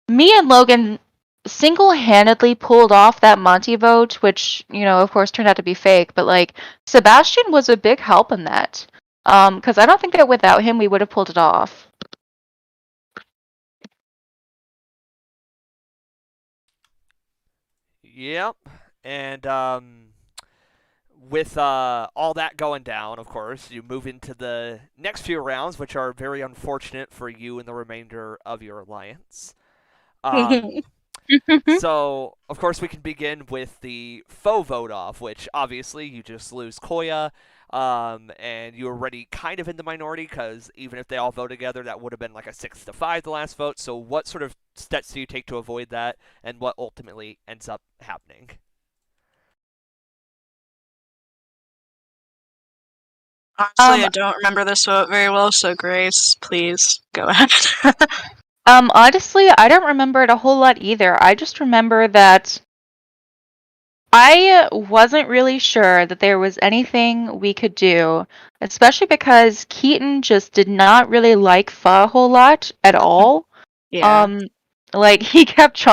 me and Logan single-handedly pulled off that Monty vote, which, of course turned out to be fake, but like Sebastian was a big help in that. Because I don't think that without him we would have pulled it off. Yep. And with all that going down, of course, you move into the next few rounds, which are very unfortunate for you and the remainder of your alliance. So, of course, we can begin with the faux vote off, which obviously you just lose Koya, and you're already kind of in the minority because even if they all vote together, that would have been like a 6-5 the last vote. So, what sort of steps do you take to avoid that, and what ultimately ends up happening? Honestly, I don't remember this vote very well, so Grace, please go ahead. Honestly, I don't remember it a whole lot either. I just remember that I wasn't really sure that there was anything we could do, especially because Keaton just did not really like Pho a whole lot at all. Yeah. Like he kept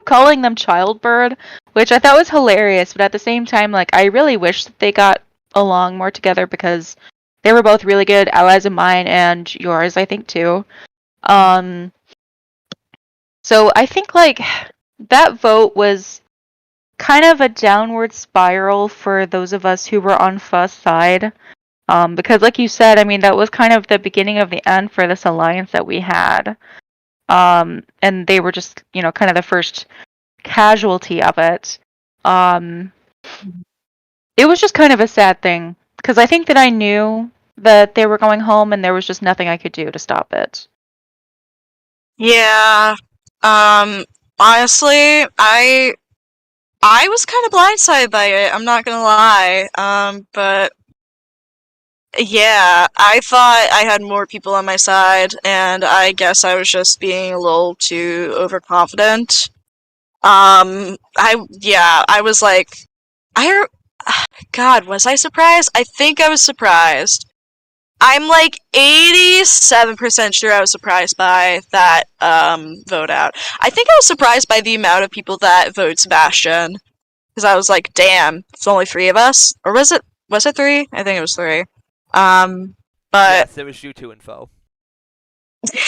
calling them Childbird, which I thought was hilarious, but at the same time, like I really wish that they got along more together because they were both really good allies of mine and yours, I think too. So I think like that vote was kind of a downward spiral for those of us who were on Pho's side. Because like you said, I mean that was kind of the beginning of the end for this alliance that we had. And they were just, kind of the first casualty of it. It was just kind of a sad thing because I think that I knew that they were going home and there was just nothing I could do to stop it. Yeah. Honestly, I was kind of blindsided by it. I'm not gonna lie. But yeah, I thought I had more people on my side, and I guess I was just being a little too overconfident. I was like, I, God, was I surprised? I think I was surprised. I'm like 87% sure I was surprised by that vote out. I think I was surprised by the amount of people that voted Sebastian. Because I was like, damn, it's only 3 of us? Or was it 3? I think it was 3. But Yes, it was you two and Pho.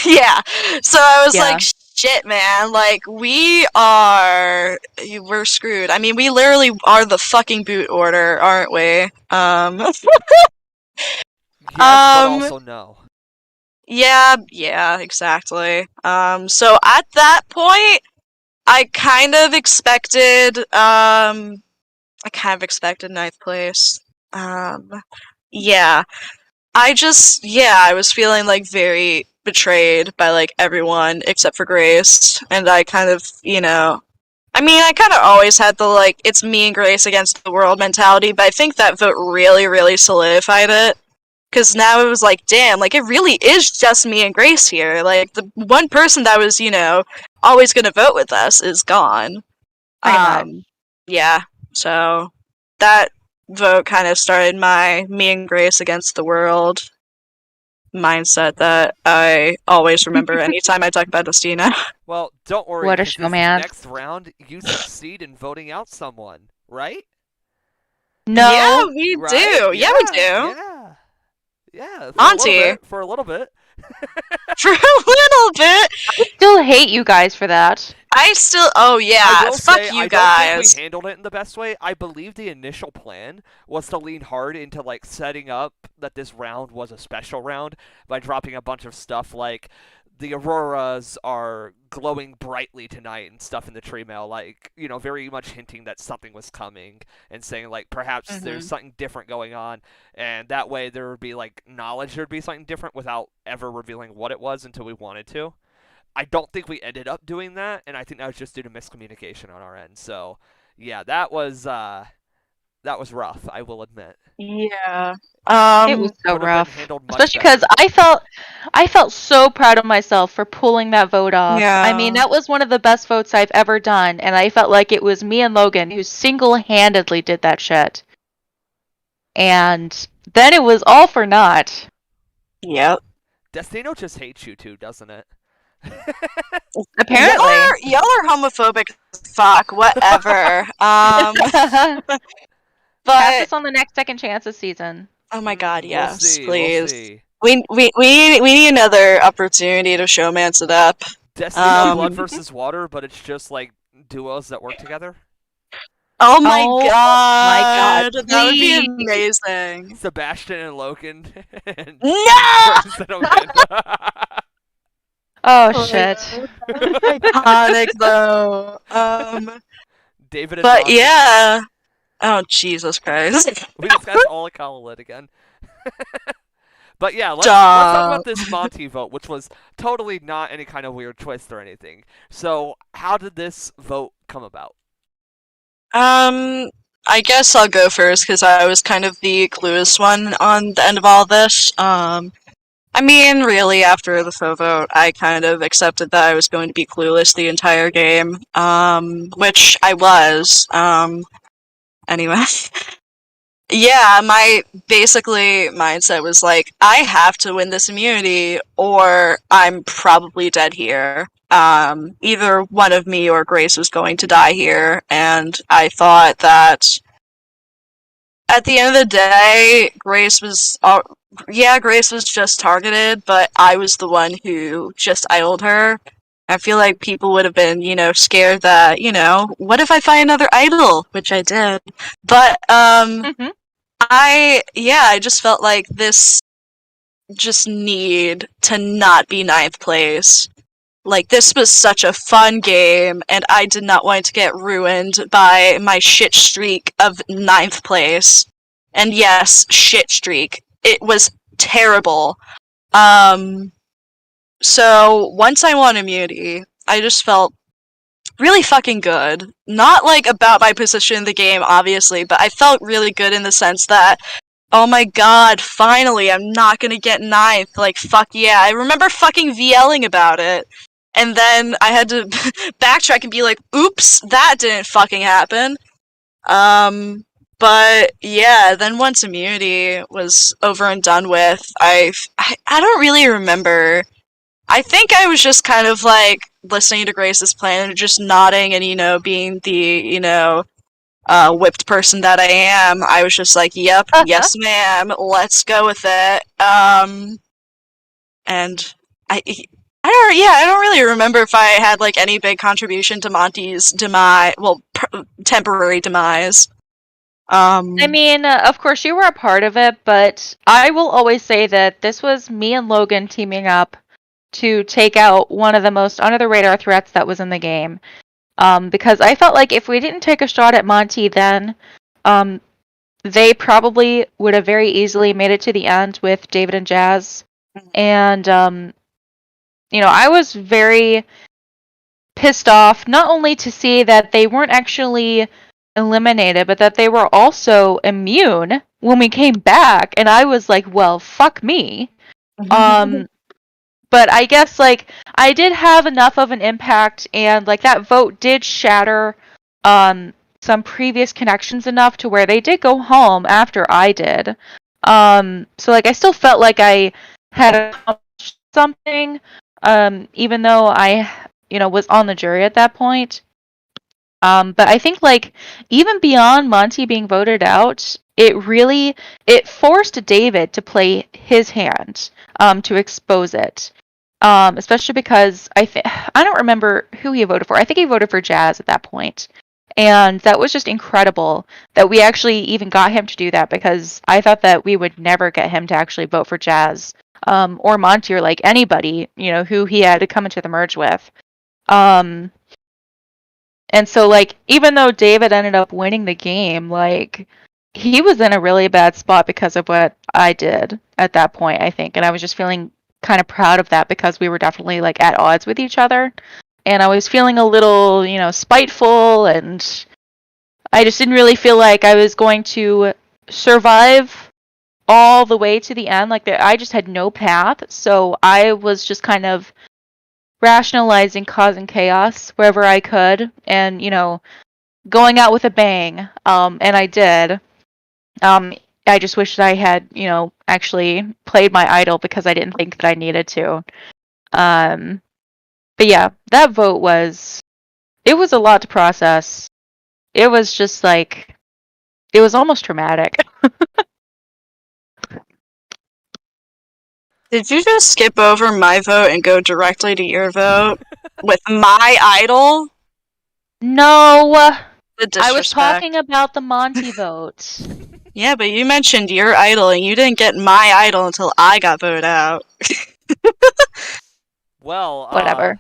yeah. So I was Yeah. like, shit, man, like we're screwed. I mean, we literally are the fucking boot order, aren't we? Yes, but also no. Yeah, exactly. So at that point, I kind of expected ninth place. Yeah. I was feeling like very betrayed by like everyone except for Grace, and I kind of, I kind of always had the like it's me and Grace against the world mentality, but I think that vote really, really solidified it. Because now it was like, damn, like it really is just me and Grace here. Like the one person that was, always gonna vote with us is gone. Pretty much. Yeah. So that vote kind of started my me and Grace against the world mindset that I always remember anytime I talk about Destina. Well, don't worry. What a 'cause this showman. next round, you succeed in voting out someone, right? No. Yeah, we Right? do. Yeah, we do. Yeah. Yeah. Auntie. For a little bit. For a little bit. I still hate you guys for that. Oh yeah, I will fuck say, you I don't guys. think we handled it in the best way. I believe the initial plan was to lean hard into setting up that this round was a special round by dropping a bunch of stuff like the auroras are glowing brightly tonight and stuff in the tree mail, like, very much hinting that something was coming and saying, like, perhaps there's something different going on, and that way there would be, like, knowledge there would be something different without ever revealing what it was until we wanted to. I don't think we ended up doing that, and I think that was just due to miscommunication on our end. So, yeah, that was rough, I will admit. Yeah. It was so Could have been rough, handled much especially because better. I felt so proud of myself for pulling that vote off. I mean, Yeah. that was one of the best votes I've ever done, and I felt like it was me and Logan who single-handedly did that shit. And then it was all for naught. Yep. Destino just hates you too, doesn't it? Apparently. Y'all are homophobic as fuck, whatever. Pass But us on the next Second Chances season. oh my god, We'll yes, see, please. We'll see. We need another opportunity to showmance it up. Destino Blood versus Water, but it's just like duos that work together. Oh my Oh god, my god, that would be please. amazing. Sebastian and Logan. And No! Oh shit. Iconic though. David and But Monty. yeah. Oh Jesus Christ. We discussed all of Kalaallit again. But yeah, let's talk about this Monty vote, which was totally not any kind of weird twist or anything. So, how did this vote come about? I guess I'll go first because I was kind of the clueless one on the end of all this. I mean, really, after the faux vote, I kind of accepted that I was going to be clueless the entire game, which I was. Anyway. Yeah, my basically mindset was like, I have to win this immunity or I'm probably dead here. Either one of me or Grace was going to die here, and I thought that at the end of the day, Grace was just targeted, but I was the one who just idled her. I feel like people would have been, scared that, what if I find another idol? Which I did. But, I just felt like this just need to not be ninth place. Like, this was such a fun game, and I did not want to get ruined by my shit streak of ninth place. And yes, shit streak. It was terrible. So once I won immunity, I just felt really fucking good. Not like about my position in the game, obviously, but I felt really good in the sense that, oh my god, finally, I'm not gonna get ninth. Like, fuck yeah. I remember fucking VLing about it. And then I had to backtrack and be like, oops, that didn't fucking happen. But yeah, then once immunity was over and done with, I don't really remember. I think I was just kind of like listening to Grace's plan and just nodding and, being the, whipped person that I am. I was just like, yep, yes ma'am, let's go with it. And I don't really remember if I had like any big contribution to Monty's demise, temporary demise. I mean, of course you were a part of it, but I will always say that this was me and Logan teaming up to take out one of the most under-the-radar threats that was in the game. Because I felt like if we didn't take a shot at Monty then, they probably would have very easily made it to the end with David and Jazz. And, I was very pissed off, not only to see that they weren't actually eliminated, but that they were also immune when we came back. And I was like, well, fuck me. But I guess, like, I did have enough of an impact, and, like, that vote did shatter some previous connections enough to where they did go home after I did. So, like, I still felt like I had accomplished something, even though I, was on the jury at that point. But I think, like, even beyond Monty being voted out, it forced David to play his hand, to expose it. Especially because I don't remember who he voted for. I think he voted for Jazz at that point. And that was just incredible that we actually even got him to do that, because I thought that we would never get him to actually vote for Jazz or Monty or like anybody, who he had to come into the merge with. And so like even though David ended up winning the game, like he was in a really bad spot because of what I did at that point, I think. And I was just feeling kind of proud of that because we were definitely like at odds with each other. And I was feeling a little, spiteful, and I just didn't really feel like I was going to survive all the way to the end. Like I just had no path. So I was just kind of rationalizing causing chaos wherever I could and, going out with a bang. And I did. I just wish that I had, actually played my idol because I didn't think that I needed to. But yeah, that vote it was a lot to process. It was just like, it was almost traumatic. Did you just skip over my vote and go directly to your vote with my idol? No, The disrespect. I was talking about the Monty vote. Yeah, but you mentioned your idol and you didn't get my idol until I got voted out. Well, Whatever.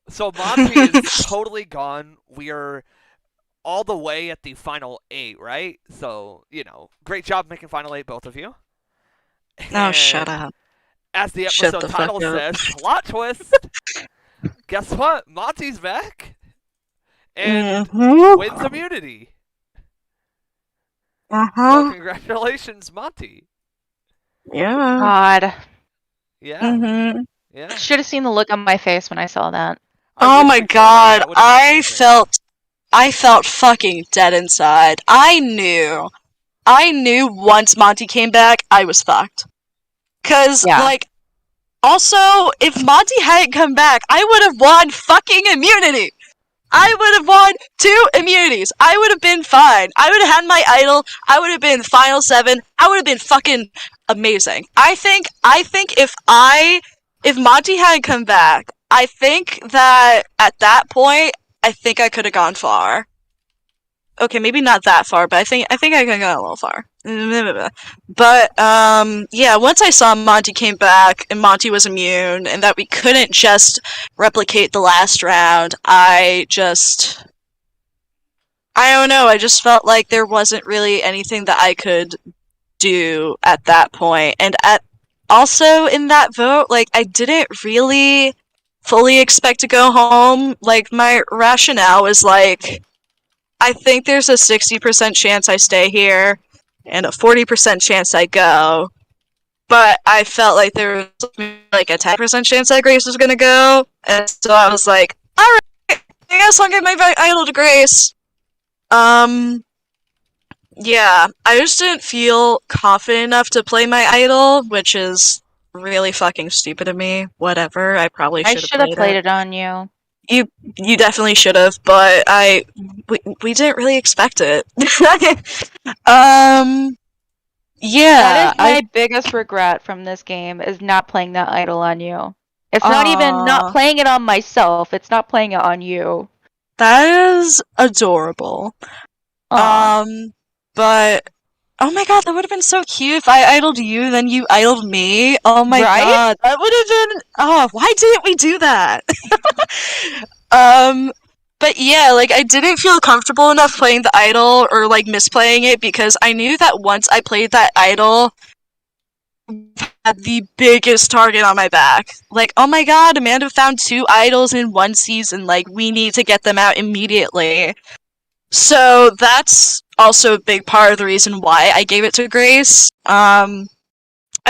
So Monty is totally gone. We are all the way at the final 8, right? So, great job making final 8, both of you. Oh, shut up. As the Shut episode the title fuck up. says, plot twist. Guess what? Monty's back and wins immunity. So congratulations, Monty. Yeah. God. Yeah. Yeah. Should have seen the look on my face when I saw that. Oh my god, I felt fucking dead inside. I knew once Monty came back, I was fucked. Cause, like, also, if Monty hadn't come back, I would have won fucking immunity! I would have won 2 immunities! I would have been fine. I would have had my idol, I would have been final 7, I would have been fucking amazing. I think if Monty hadn't come back, I think that at that point, I think I could have gone far. Okay, maybe not that far, but I think I could have gone a little far. But yeah, once I saw Monty came back and Monty was immune and that we couldn't just replicate the last round, I don't know, I just felt like there wasn't really anything that I could do at that point. And also in that vote, like, I didn't really fully expect to go home. Like, my rationale was like, I think there's a 60% chance I stay here and a 40% chance I go. But I felt like there was like a 10% chance that Grace was gonna go, and so I was like, alright, I guess I'll give my idol to Grace. Yeah, I just didn't feel confident enough to play my idol, which is really fucking stupid of me. Whatever, I probably should have played it on you. You definitely should have, but we didn't really expect it. Yeah. That is my biggest regret from this game, is not playing that idol on you. It's not even not playing it on myself, it's not playing it on you. That is adorable. But oh my god, that would have been so cute if I idoled you, then you idoled me. Oh my god, that would have been. Oh, why didn't we do that? But yeah, like, I didn't feel comfortable enough playing the idol or like misplaying it because I knew that once I played that idol, I had the biggest target on my back. Like, oh my god, Amanda found 2 idols in 1 season. Like, we need to get them out immediately. So that's also a big part of the reason why I gave it to Grace. I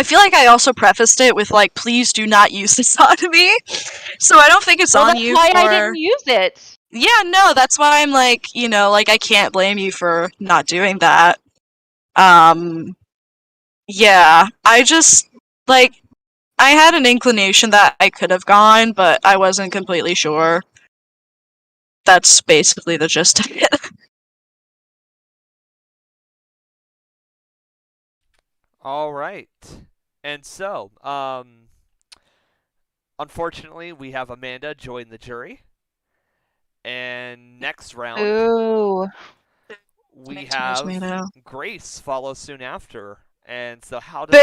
feel like I also prefaced it with, like, please do not use this on me. So I don't think it's on you for... That's why I didn't use it. Yeah, no, that's why I'm like, like, I can't blame you for not doing that. Yeah, I just, like, I had an inclination that I could have gone, but I wasn't completely sure. That's basically the gist of it. All right. And so, unfortunately, we have Amanda join the jury. And next round, we have Grace follow soon after And so how does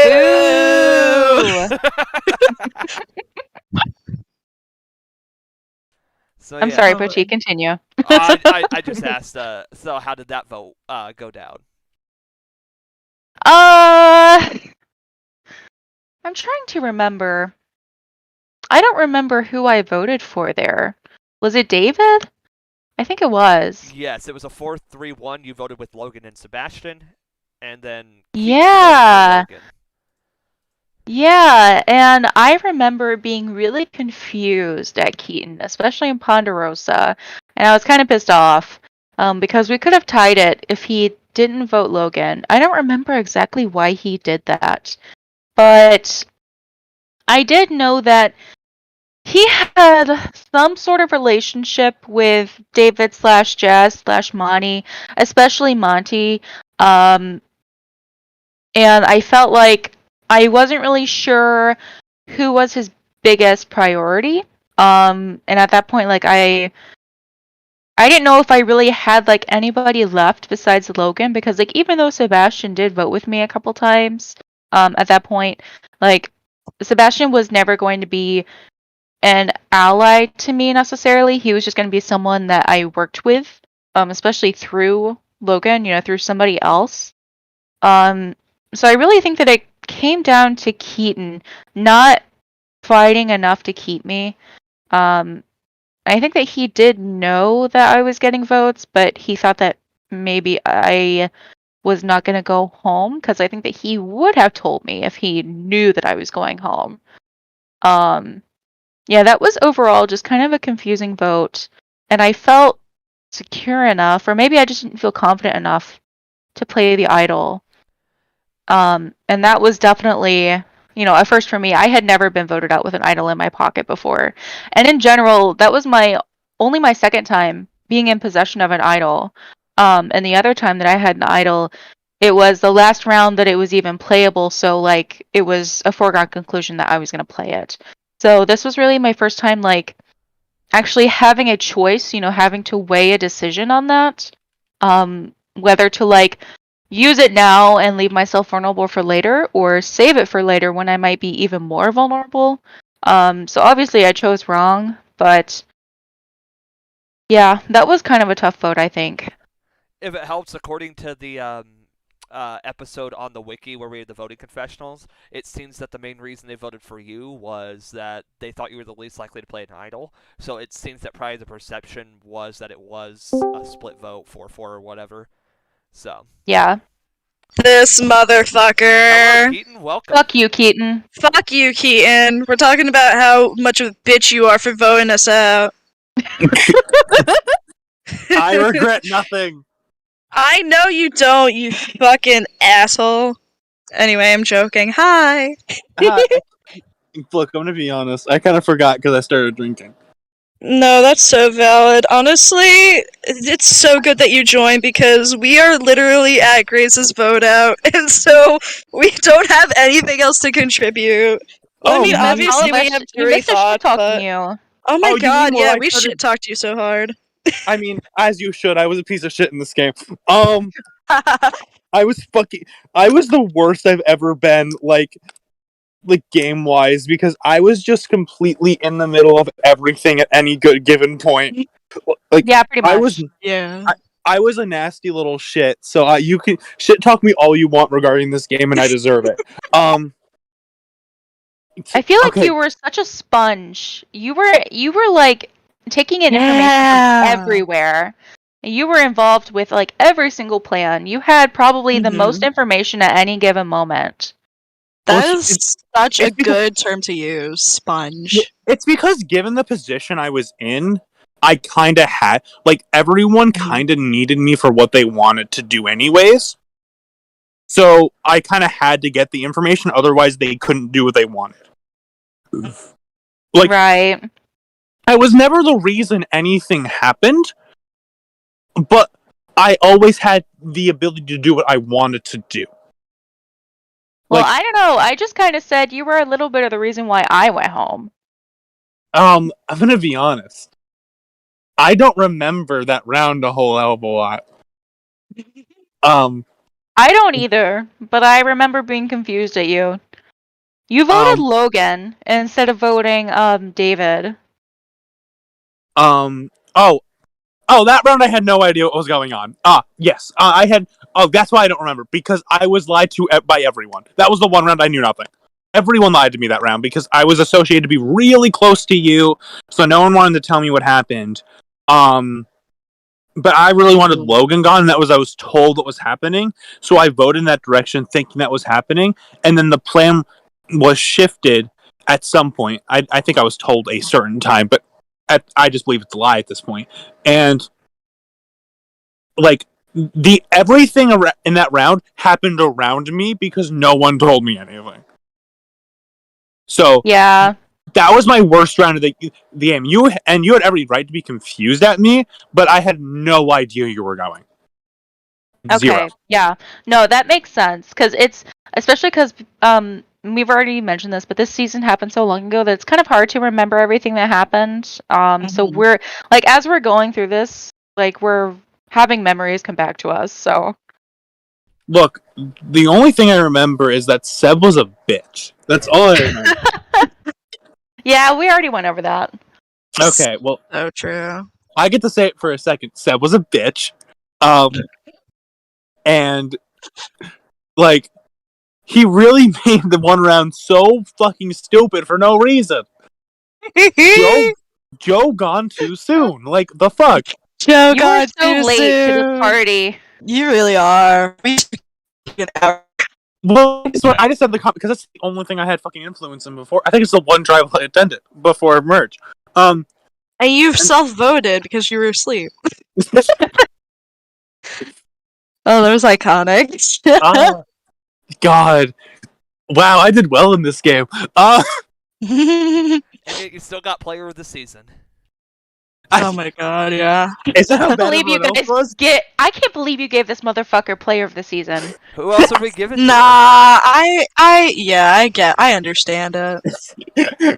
Boo! So I'm yeah, sorry, Pochi, continue. I just asked. So how did that vote go down? I'm trying to remember. I don't remember who I voted for there. Was it David? I think it was. Yes, it was a 4-3-1. You voted with Logan and Sebastian, and then Keaton voted for Yeah. Logan. Yeah, and I remember being really confused at Keaton, especially in Ponderosa, and I was kind of pissed off because we could have tied it if he didn't vote Logan. I don't remember exactly why he did that, but I did know that he had some sort of relationship with David slash Jazz slash Monty, especially Monty. Um, and I felt like I wasn't really sure who was his biggest priority. And at that point, like I didn't know if I really had like anybody left besides Logan because like even though Sebastian did vote with me a couple times, at that point, like Sebastian was never going to be an ally to me necessarily. He was just going to be someone that I worked with, especially through Logan, through somebody else. So I really think that it came down to Keaton not fighting enough to keep me. I think that he did know that I was getting votes, but he thought that maybe I was not going to go home because I think that he would have told me if he knew that I was going home. Yeah, that was overall just kind of a confusing vote, and I felt secure enough, or maybe I just didn't feel confident enough to play the idol. And that was definitely, a first for me. I had never been voted out with an idol in my pocket before. And in general, that was only my second time being in possession of an idol. And the other time that I had an idol, it was the last round that it was even playable, so like it was a foregone conclusion that I was going to play it. So this was really my first time like actually having a choice, having to weigh a decision on that. Whether to like use it now and leave myself vulnerable for later or save it for later when I might be even more vulnerable. So obviously I chose wrong, but yeah, that was kind of a tough vote, I think. If it helps, according to the episode on the wiki where we had the voting confessionals, it seems that the main reason they voted for you was that they thought you were the least likely to play an idol. So it seems that probably the perception was that it was a split vote, 4-4 or whatever. So. Yeah. This Hello, motherfucker. Keaton. Welcome. Fuck you, Keaton. Fuck you, Keaton. We're talking about how much of a bitch you are for voting us out. I regret nothing. I know you don't, you fucking asshole. Anyway, I'm joking. Hi. Look, I'm gonna be honest. I kind of forgot because I started drinking. No, that's so valid. Honestly, it's so good that you joined because we are literally at Grace's vote out, and so we don't have anything else to contribute. Well, I Oh, mean, you mean- obviously we have You jury missed the shit thought, talking but you. oh my you mean god, where yeah, I we started- shit talked you so hard. I mean, as you should. I was a piece of shit in this game. I was the worst I've ever been, like game wise, because I was just completely in the middle of everything at any good given point. Like, Yeah, pretty much. Yeah. I was a nasty little shit. So you can shit talk me all you want regarding this game, and I deserve it. I feel like okay. you were such a sponge. You were like taking in information Yeah. from everywhere. You were involved with like every single plan. You had probably the most information at any given moment. That Well, is such a it's because- good term to use. Sponge. It's because given the position I was in, I kind of had everyone kind of needed me for what they wanted to do anyways. So I kind of had to get the information, otherwise they couldn't do what they wanted. Like, right. I was never the reason anything happened, but I always had the ability to do what I wanted to do. Well, I don't know. I just kind of said you were a little bit of the reason why I went home. I'm gonna be honest. I don't remember that round a whole hell of a lot. I don't either, but I remember being confused at you. You voted Logan instead of voting David. Oh, that round I had no idea what was going on. Yes. I had. Oh, that's why I don't remember. Because I was lied to by everyone. That was the one round I knew nothing. Everyone lied to me that round because I was associated to be really close to you, so no one wanted to tell me what happened. But I really wanted Logan gone, and I was told what was happening, so I voted in that direction thinking that was happening, and then the plan was shifted at some point. I think I was told a certain time, but I just believe it's a lie at this point. And like everything in that round happened around me because no one told me anything. So yeah, that was my worst round of the game. You had every right to be confused at me, but I had no idea you were going. Okay. Zero. Yeah. No, that makes sense because it's especially because we've already mentioned this, but this season happened so long ago that it's kind of hard to remember everything that happened. So we're like as we're going through this, like we're having memories come back to us. So look, the only thing I remember is that Seb was a bitch. That's all I remember. yeah, we already went over that. Okay, well, So true. I get to say it for a second. Seb was a bitch. And like he really made the one round so fucking stupid for no reason. Joe gone too soon. Like the fuck. Joe You were got so too late to the soon. party. You really are. We should get an hour. Well, I just said because that's the only thing I had fucking influence in before. I think it's the one drive I attended before merge. And you self-voted because you were asleep. Oh, that was iconic. God. Wow, I did well in this game. And yet you still got player of the season. Oh my god, yeah. Is that how I bad believe you everyone else guys was? I can't believe you gave this motherfucker player of the season. Who else would we give it to? Nah, I understand it.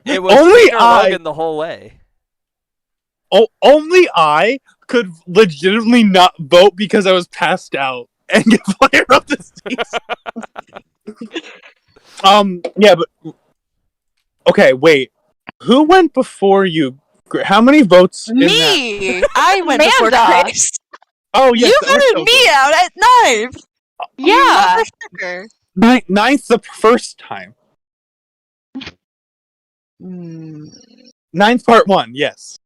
It was Only Keaton or Logan the whole way. Only I could legitimately not vote because I was passed out and get player of the season. Yeah, but okay, wait. Who went before you? How many votes? Me! I went before Amanda. Grace. Oh, yes. You voted me out at 9th! Yeah. You Ninth the first time. Ninth part 1, yes.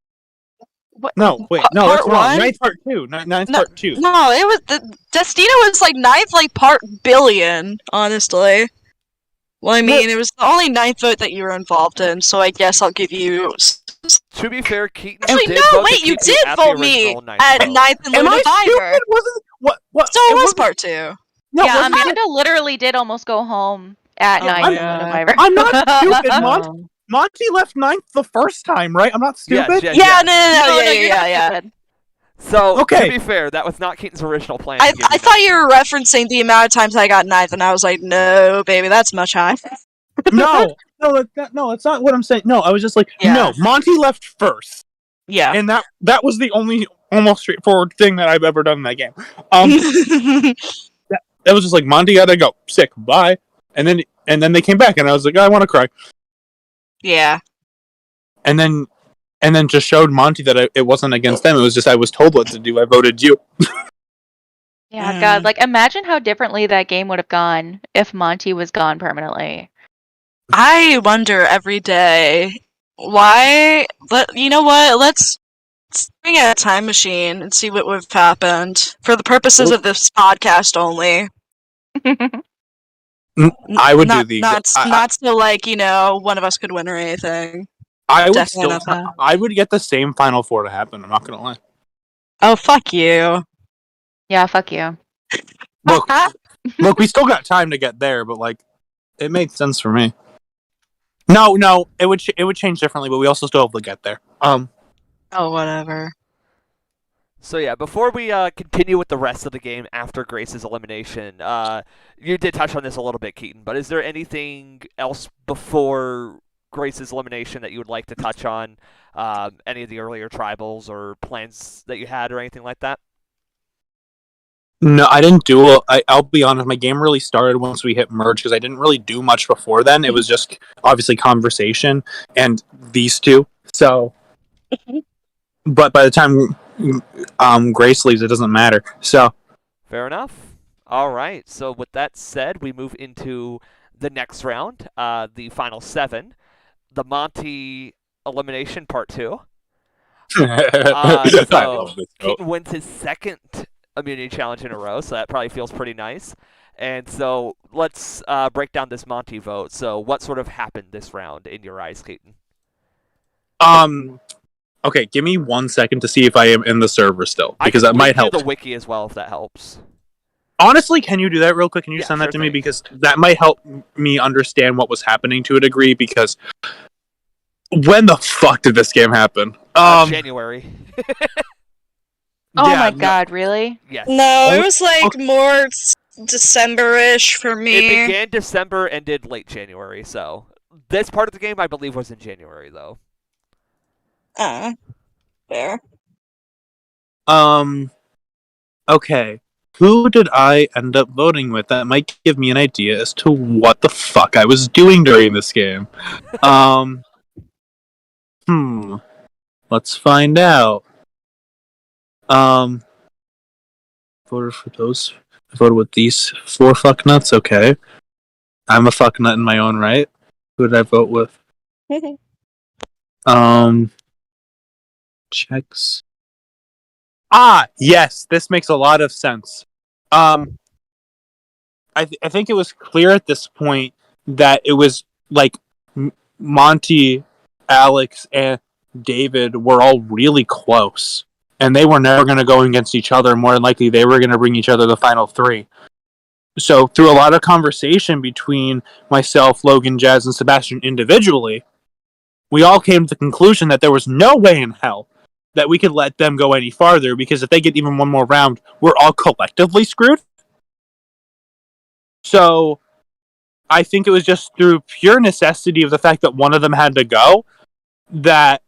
What? No, wait, no, Part that's wrong. one? Ninth part 2. Ninth No, part 2. No, it was Destina was like 9th, like part billion, honestly. Well, I mean, it was the only 9th vote that you were involved in, so I guess I'll give you. To be fair, Keaton Actually, did no, vote wait, to you keep you did at vote the me original ninth at vote. 9th and Am Luna I Fiverr. stupid? Wasn't what? So it was part 2. No, yeah, wasn't Amanda literally did almost go home at Oh 9 my in God. Luna Fiverr. I'm not stupid. Monty left 9th the first time, right? I'm not stupid. Yes. Yeah, no, you're not yeah. stupid. So, Okay. to be fair, that was not Keaton's original plan. I thought you were referencing the amount of times I got 9th, and I was like, no, baby, that's much higher. No, that's not what I'm saying. No, I was just like, no, Monty left first. Yeah. And that was the only almost straightforward thing that I've ever done in that game. That was just like, Monty gotta go. Sick, bye. And then they came back, and I was like, I want to cry. Yeah. And then just showed Monty that it wasn't against them. It was just I was told what to do. I voted you. Yeah, God, like imagine how differently that game would have gone if Monty was gone permanently. I wonder every day why. But you know what? Let's bring out a time machine and see what would have happened for the purposes of this podcast only. I would not, do the not so like one of us could win or anything. I would Definitely still. not that. I would get the same Final Four to happen. I'm not gonna lie. Oh, fuck you. Yeah, fuck you. Look, we still got time to get there, but like, it made sense for me. No, it would change differently, but we also still have to get there. Oh, whatever. So yeah, before we continue with the rest of the game after Grace's elimination, you did touch on this a little bit, Keaton, but is there anything else before Grace's elimination that you would like to touch on? Any of the earlier tribals or plans that you had or anything like that? No, I didn't do. I'll be honest. My game really started once we hit merge because I didn't really do much before then. It was just obviously conversation and these two. So, but by the time Grace leaves, it doesn't matter. So, Fair enough. All right. So with that said, we move into the next round, the final 7, the Monty elimination part 2. I So love this vote. Keaton wins his second immunity challenge in a row, so that probably feels pretty nice. And so let's break down this Monty vote. So what sort of happened this round in your eyes, Keaton? Okay, give me 1 second to see if I am in the server still, because that might help. I can link you the wiki as well if that helps. Honestly, can you do that real quick? Can you send that sure to me? thing. Because that might help me understand what was happening to a degree, because when the fuck did this game happen? January. Oh Yeah, my no- god, really? Yes. No, it was like more December-ish for It me. began December, ended late January. So this part of the game, I believe, was in January, though. Fair. Okay. Who did I end up voting with? That might give me an idea as to what the fuck I was doing during this game. Let's find out. Voted for those. I voted with these 4 fucknuts. Okay. I'm a fucknut in my own right. Who did I vote with? Checks. Yes, this makes a lot of sense. I think it was clear at this point that it was like Monty, Alex, and David were all really close, and they were never going to go against each other. More than likely, they were going to bring each other the final 3. So, through a lot of conversation between myself, Logan, Jazz, and Sebastian individually, we all came to the conclusion that there was no way in hell that we could let them go any farther, because if they get even one more round, we're all collectively screwed. So, I think it was just through pure necessity of the fact that one of them had to go that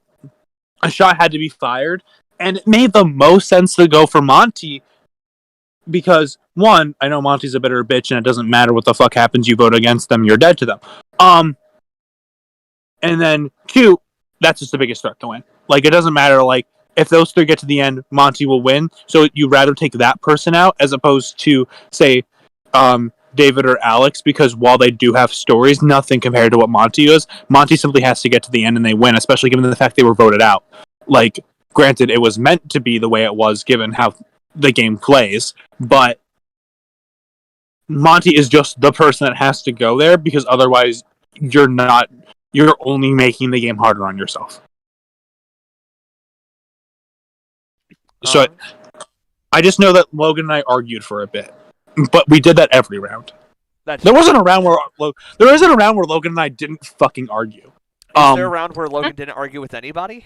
a shot had to be fired. And it made the most sense to go for Monty because, one, I know Monty's a bitter bitch and it doesn't matter what the fuck happens, you vote against them, you're dead to them. And then, 2, that's just the biggest threat to win. Like, it doesn't matter, like, if those 3 get to the end, Monty will win. So you'd rather take that person out as opposed to, say, David or Alex, because while they do have stories, nothing compared to what Monty is. Monty simply has to get to the end and they win, especially given the fact they were voted out. Like, granted, it was meant to be the way it was given how the game plays, but Monty is just the person that has to go there, because otherwise you're only making the game harder on yourself. So I just know that Logan and I argued for a bit, but we did that every round. There wasn't a round where Logan and I didn't fucking argue. Is there a round where Logan didn't argue with anybody?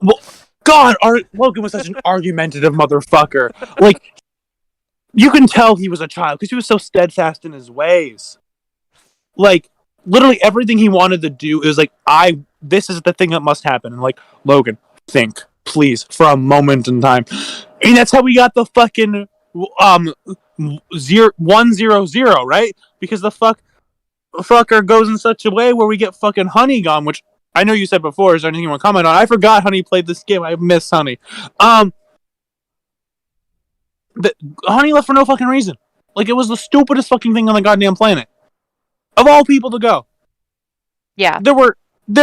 Well, God, Logan was such an argumentative motherfucker. Like, you can tell he was a child because he was so steadfast in his ways. Like, literally everything he wanted to do is like, this is the thing that must happen. And like, Logan, think, please, for a moment in time. And that's how we got the fucking 1-0-0, right? Because the fucker goes in such a way where we get fucking Honey gone, which I know you said before. Is there anything you want to comment on? I forgot Honey played this game. I miss Honey. Honey left for no fucking reason. Like, it was the stupidest fucking thing on the goddamn planet. Of all people to go. Yeah. There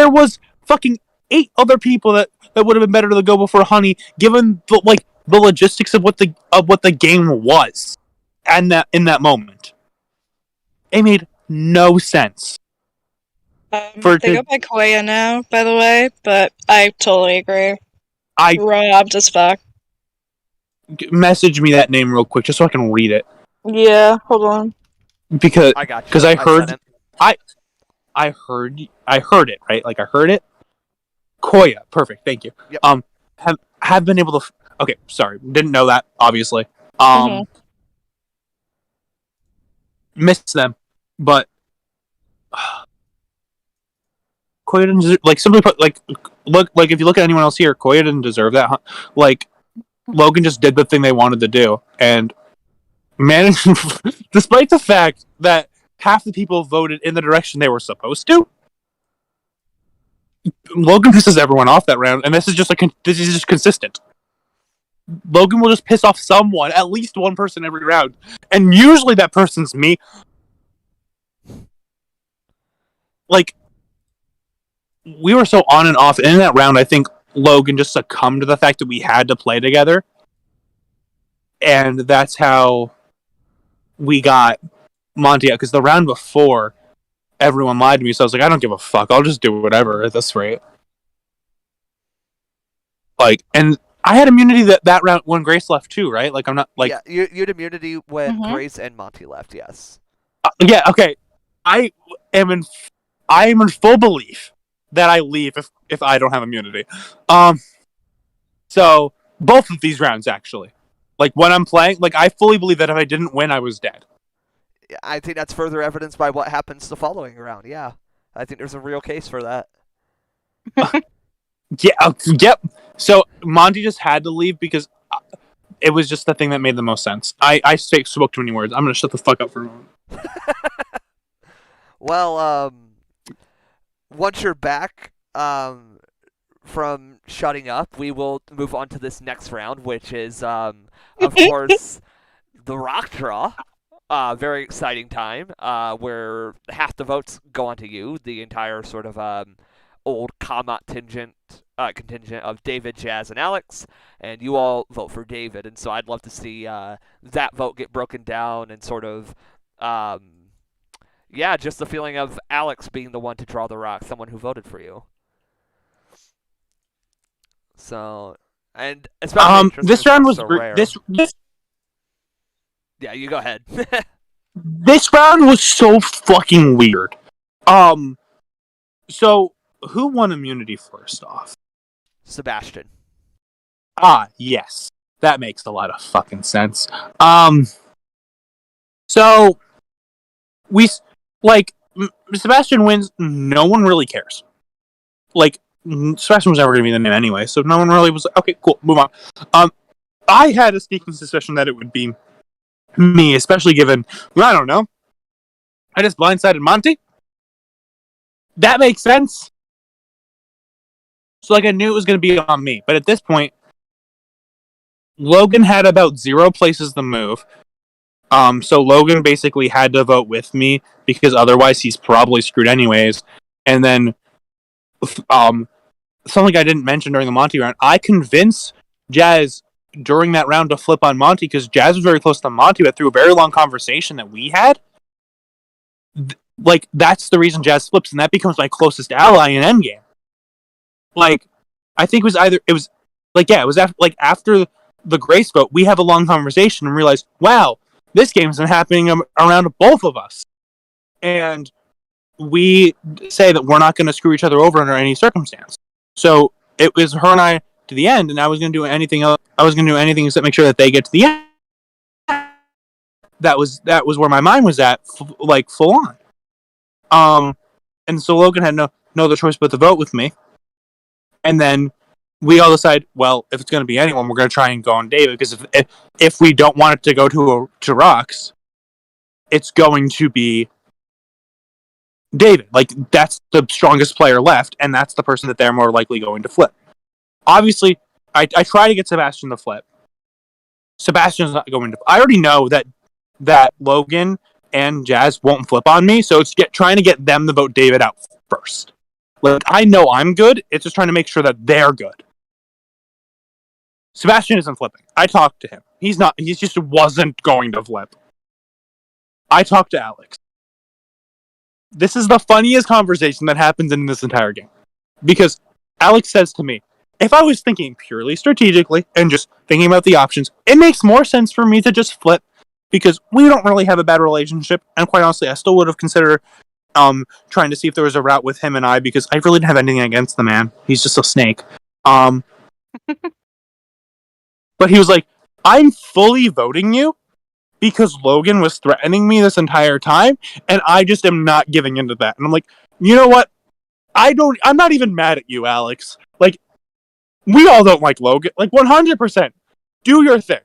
was fucking 8 other people that would have been better to go before Honey, given the logistics of what the game was, and that in that moment, it made no sense. They go by Koya now, by the way, but I totally agree. Robbed as fuck. Message me that name real quick, just so I can read it. Yeah, hold on. Because I got you. Because I heard it, right? Like, I heard it. Koya, perfect, thank you. Yep. Have been able to. Okay, sorry, didn't know that. Obviously, missed them, but Koya didn't deserve, like, simply put, like, look, like, if you look at anyone else here, Koya didn't deserve that. Like, Logan just did the thing they wanted to do, and managed, despite the fact that half the people voted in the direction they were supposed to. Logan pisses everyone off that round, and this is just consistent. Logan will just piss off someone, at least one person every round, and usually that person's me. Like, we were so on and off, and in that round, I think Logan just succumbed to the fact that we had to play together, and that's how we got Monty out, because the round before, everyone lied to me, so I was like, I don't give a fuck, I'll just do whatever at this rate. Like, and I had immunity that round when Grace left too, right? Like, I'm not, like... Yeah, you had immunity when Grace and Monty left, yes. Yeah, okay. I am in full belief that I leave if I don't have immunity. So, both of these rounds, actually. Like, when I'm playing, like, I fully believe that if I didn't win, I was dead. I think that's further evidence by what happens the following round, yeah. I think there's a real case for that. Yep. So, Monty just had to leave because it was just the thing that made the most sense. I spoke too many words. I'm going to shut the fuck up for a moment. Well, once you're back from shutting up, we will move on to this next round, which is, of course, the rock draw. Very exciting time, where half the votes go onto you, the entire sort of old combat contingent of David, Jazz, and Alex, and you all vote for David, and so I'd love to see that vote get broken down and sort of, just the feeling of Alex being the one to draw the rock, someone who voted for you. So, and especially this round was rare. this. Yeah, you go ahead. This round was so fucking weird. So who won immunity first off? Sebastian. Yes. That makes a lot of fucking sense. So we Sebastian wins, no one really cares. Like, Sebastian was never going to be the name anyway, so no one really was like, okay, cool, move on. I had a sneaking suspicion that it would be me, especially given, I don't know, I just blindsided Monty. That makes sense. So, like, I knew it was going to be on me. But at this point, Logan had about 0 places to move. So Logan basically had to vote with me, because otherwise he's probably screwed anyways. And then, something I didn't mention during the Monty round, I convinced Jazz during that round to flip on Monty, because Jazz was very close to Monty, but through a very long conversation that we had, like, that's the reason Jazz flips, and that becomes my closest ally in Endgame. Like, I think it was after the Grace vote, we have a long conversation and realize, wow, this game's been happening around both of us. And we say that we're not going to screw each other over under any circumstance. So it was her and I to the end, and I was going to do anything else. I was going to do anything except make sure that they get to the end. That was where my mind was at, full on. And so Logan had no other choice but to vote with me. And then we all decide, well, if it's going to be anyone, we're going to try and go on David, because if we don't want it to go to Rocks, it's going to be David. Like, that's the strongest player left, and that's the person that they're more likely going to flip. Obviously, I try to get Sebastian to flip. Sebastian's not going to. I already know that Logan and Jazz won't flip on me, so it's trying to get them to vote David out first. Like, I know I'm good, it's just trying to make sure that they're good. Sebastian isn't flipping. I talked to him. He just wasn't going to flip. I talked to Alex. This is the funniest conversation that happens in this entire game. Because Alex says to me, if I was thinking purely strategically and just thinking about the options, it makes more sense for me to just flip, because we don't really have a bad relationship, and quite honestly, I still would have considered trying to see if there was a route with him and I, because I really didn't have anything against the man. He's just a snake. But he was like, I'm fully voting you because Logan was threatening me this entire time, and I just am not giving into that. And I'm like, you know what? I'm not even mad at you, Alex. Like, we all don't like Logan. Like, 100%. do your thing.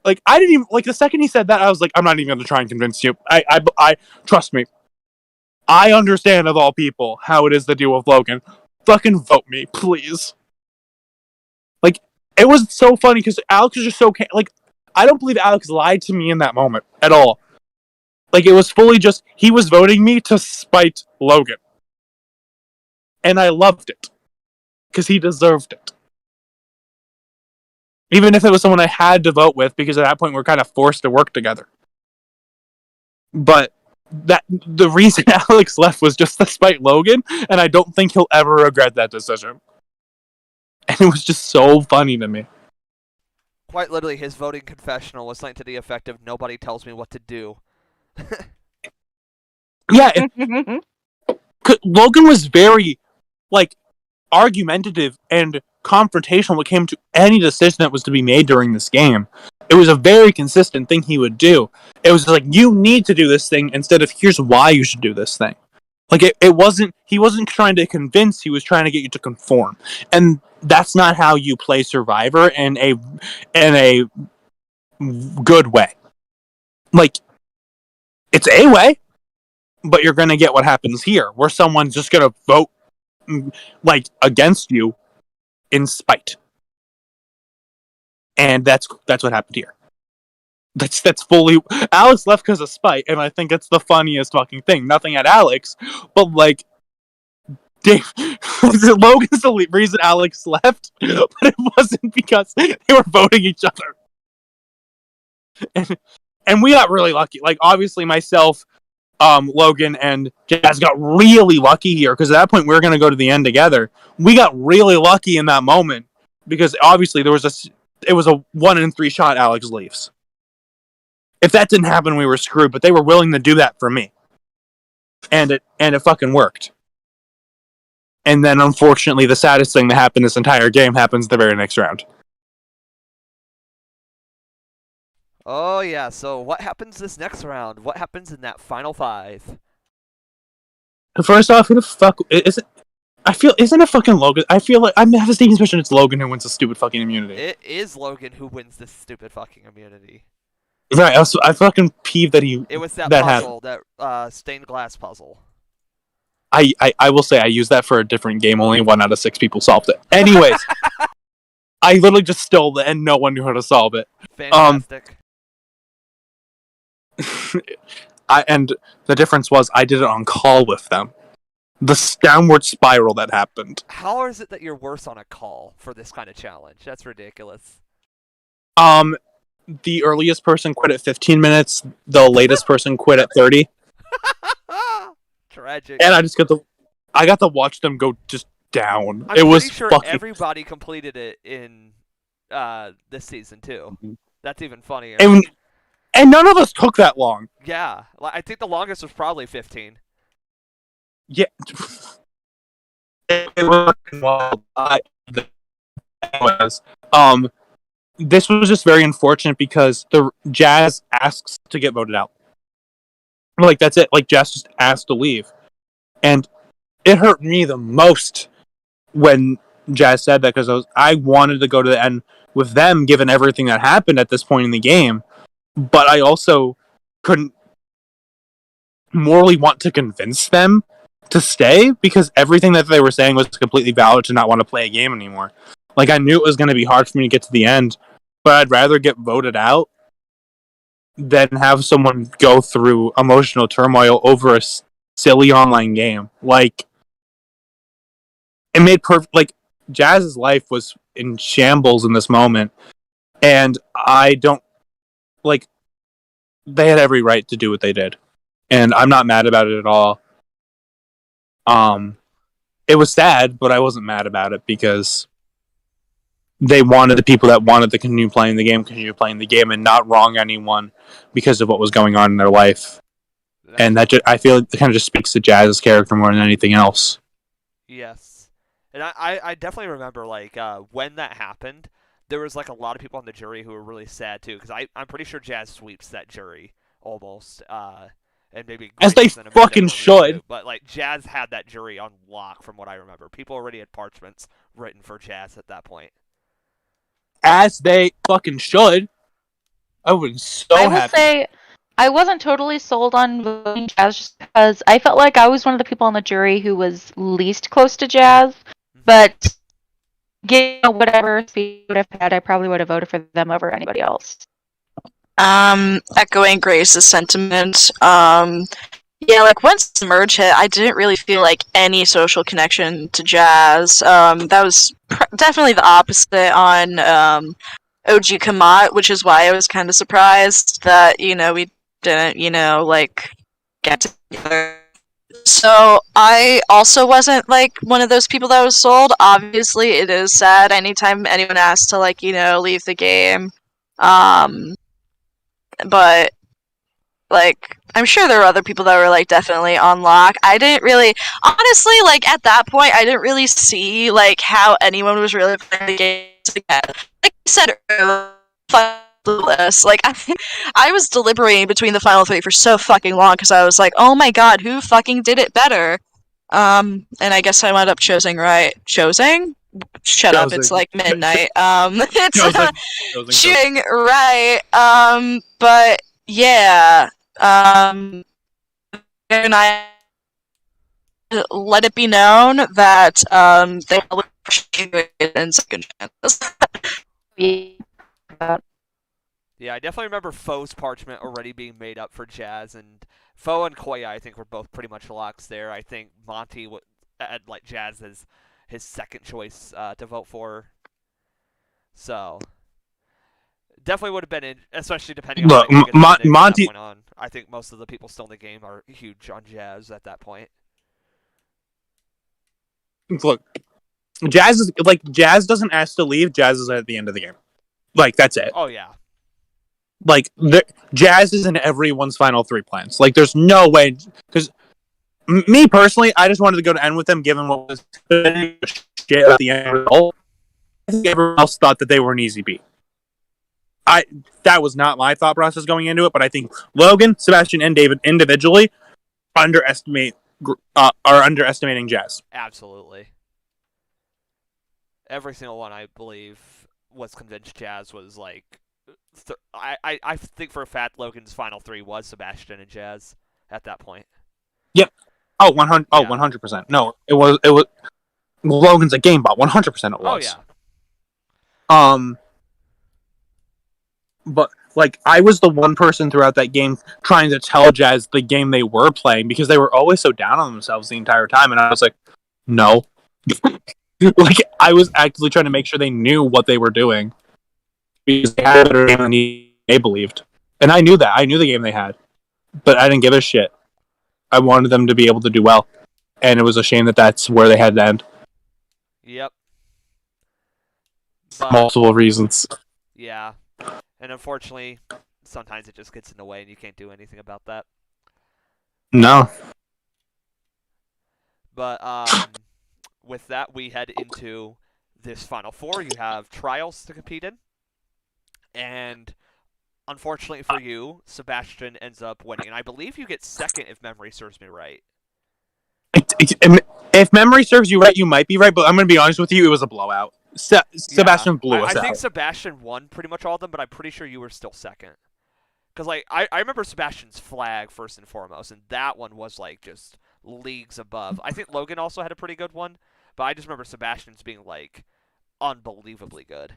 Like, I didn't even, like, the second he said that, I was like, I'm not even gonna try and convince you. I trust me. I understand, of all people, how it is to deal with Logan. Fucking vote me, please. Like, it was so funny, because Alex was just so, like, I don't believe Alex lied to me in that moment, at all. Like, it was fully just, he was voting me to spite Logan. And I loved it. Because he deserved it. Even if it was someone I had to vote with, because at that point we're kind of forced to work together. But that the reason Alex left was just to spite Logan, and I don't think he'll ever regret that decision. And it was just so funny to me. Quite literally, his voting confessional was something to the effect of, nobody tells me what to do. Yeah, Logan was very, like, argumentative and confrontational when it came to any decision that was to be made during this game. It was a very consistent thing he would do. It was like, you need to do this thing instead of, here's why you should do this thing. Like, it wasn't, he wasn't trying to convince, he was trying to get you to conform. And that's not how you play Survivor in a good way. Like, it's a way, but you're gonna get what happens here, where someone's just gonna vote, like, against you in spite. And that's what happened here. That's fully, Alex left because of spite, and I think it's the funniest fucking thing. Nothing at Alex, but, like, Dave, Logan's the reason Alex left, but it wasn't because they were voting each other. And we got really lucky. Like, obviously myself, Logan, and Jazz got really lucky here, because at that point we were going to go to the end together. We got really lucky in that moment, because obviously it was a 1 in 3 shot Alex leaves. If that didn't happen, we were screwed, but they were willing to do that for me. And it fucking worked. And then, unfortunately, the saddest thing that happened this entire game happens the very next round. Oh yeah, so what happens this next round? What happens in that final 5? First off, who the fuck isn't it fucking Logan? I feel like I have a sneaking suspicion it's Logan who wins the stupid fucking immunity. It is Logan who wins this stupid fucking immunity. Right, I fucking peeved that he. It was that happened. puzzle, that stained glass puzzle. I will say I used that for a different game. Only 1 out of 6 people solved it. Anyways, I literally just stole it, and no one knew how to solve it. Fantastic. And the difference was I did it on call with them. The downward spiral that happened. How is it that you're worse on a call for this kind of challenge? That's ridiculous. The earliest person quit at 15 minutes. The latest person quit at 30. Tragic. And I got to watch them go just down. I'm it was pretty sure fucking. everybody completed it in this season too. Mhm. That's even funnier. And none of us took that long. Yeah, I think the longest was probably 15. Yeah. It was wild. Anyways, this was just very unfortunate because the Jazz asks to get voted out. Like, that's it. Like, Jazz just asked to leave. And it hurt me the most when Jazz said that, because I wanted to go to the end with them, given everything that happened at this point in the game. But I also couldn't morally want to convince them to stay, because everything that they were saying was completely valid to not want to play a game anymore. Like, I knew it was going to be hard for me to get to the end, but I'd rather get voted out than have someone go through emotional turmoil over a silly online game. Like, it made perfect. Like, Jazz's life was in shambles in this moment, and I don't, like, they had every right to do what they did, and I'm not mad about it at all. It was sad, but I wasn't mad about it, because they wanted the people that wanted to continue playing the game and not wrong anyone because of what was going on in their life. And that I feel it kind of just speaks to Jazz's character more than anything else. Yes. And I definitely remember, like, when that happened, there was, like, a lot of people on the jury who were really sad, too, because I'm pretty sure Jazz sweeps that jury, almost, and maybe as they fucking should. Too. But, like, Jazz had that jury on lock, from what I remember. People already had parchments written for Jazz at that point. as they fucking should. I would be so I will happy. say, I wasn't totally sold on voting Jazz just because I felt like I was one of the people on the jury who was least close to Jazz. But given whatever speed I would have had, I probably would have voted for them over anybody else. Echoing Grace's sentiment. Yeah, like once the merge hit, I didn't really feel like any social connection to Jazz. That was definitely the opposite on OG Kamat, which is why I was kind of surprised that we didn't like get together. So I also wasn't like one of those people that was sold. Obviously, it is sad anytime anyone asks to leave the game. But like I'm sure there were other people that were like definitely on lock. I didn't really honestly like at that point I didn't really see like how anyone was really playing the game together. Like I said earlier, like I was deliberating between the final three for so fucking long because I was like, oh my god, who fucking did it better? And I guess I wound up choosing right. Choosing? Shut up! It's like midnight. It's choosing right. But yeah. And I let it be known that they will in second chance. Yeah, I definitely remember Foe's parchment already being made up for Jazz, and Foe and Koya I think were both pretty much locks there. I think Monty had like Jazz as his second choice to vote for. So definitely would have been, especially depending on Monty. Went on. I think most of the people still in the game are huge on Jazz at that point. Look, Jazz doesn't ask to leave. Jazz is at the end of the game. Like that's it. Oh yeah. Like Jazz is in everyone's final three plans. Like there's no way because me personally, I just wanted to go to end with them, given what was shit at the end of the result. I think everyone else thought that they were an easy beat. That was not my thought process going into it, but I think Logan, Sebastian, and David individually are underestimating Jazz. Absolutely. Every single one, I believe, was convinced Jazz was like. I think for a fact Logan's final three was Sebastian and Jazz at that point. Yep. 100. Oh, 100%. No, it was. Logan's a game bot. 100% it was. Oh yeah. But like I was the one person throughout that game trying to tell Jazz the game they were playing because they were always so down on themselves the entire time, and I was like, no. Like I was actively trying to make sure they knew what they were doing because they had a better game than they believed, and I knew that. I knew the game they had, but I didn't give a shit. I wanted them to be able to do well, and it was a shame that that's where they had to end. Yep. For multiple reasons. Yeah. And unfortunately, sometimes it just gets in the way and you can't do anything about that. No. But with that, we head into this Final Four. You have Trials to compete in. And unfortunately for you, Sebastian ends up winning. And I believe you get second if memory serves me right. If memory serves you right, you might be right, but I'm going to be honest with you, it was a blowout. Sebastian blew us out. I think Sebastian won pretty much all of them, but I'm pretty sure you were still second. Because like I remember Sebastian's flag first and foremost, and that one was like just leagues above. I think Logan also had a pretty good one, but I just remember Sebastian's being like unbelievably good.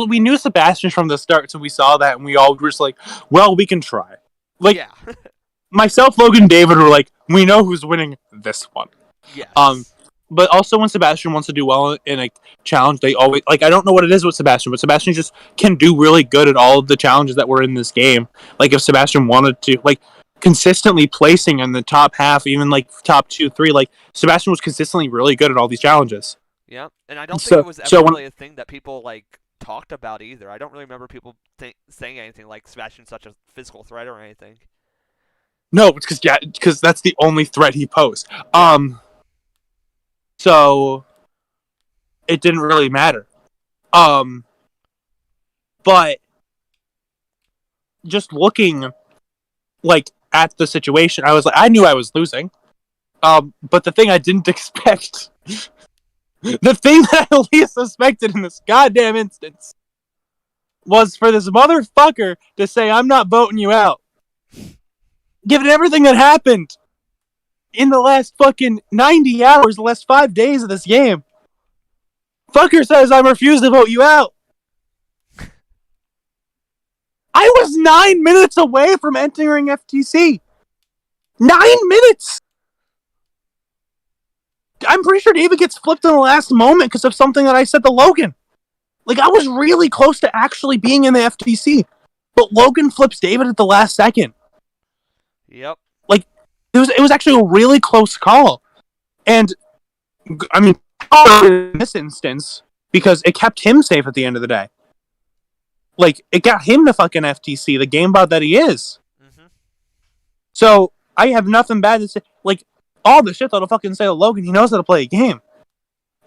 We knew Sebastian from the start, so we saw that, and we all were just like, well, we can try. Like, yeah. Myself, Logan, David were like, we know who's winning this one. Yes. But also when Sebastian wants to do well in a challenge, they always I don't know what it is with Sebastian, but Sebastian just can do really good at all of the challenges that were in this game. Like if Sebastian wanted to, consistently placing in the top half, even top 2, 3, Sebastian was consistently really good at all these challenges. Yeah, and I don't think it was ever really a thing that people talked about either. I don't really remember people saying anything like Sebastian's such a physical threat or anything. No, it's because that's the only threat he posed. So it didn't really matter. But just looking at the situation, I knew I was losing. But the thing I didn't expect The thing that I least suspected in this goddamn instance was for this motherfucker to say, I'm not voting you out. Given everything that happened in the last fucking 90 hours, the last 5 days of this game, fucker says, I refuse to vote you out. I was 9 minutes away from entering FTC. 9 minutes! I'm pretty sure David gets flipped in the last moment because of something that I said to Logan. Like, I was really close to actually being in the FTC. But Logan flips David at the last second. Yep. Like, it was actually a really close call. And, I mean, in this instance, because it kept him safe at the end of the day. Like, it got him to fucking FTC, the game bot that he is. Mm-hmm. So, I have nothing bad to say. Like, all the shit that'll fucking say to Logan, he knows how to play a game.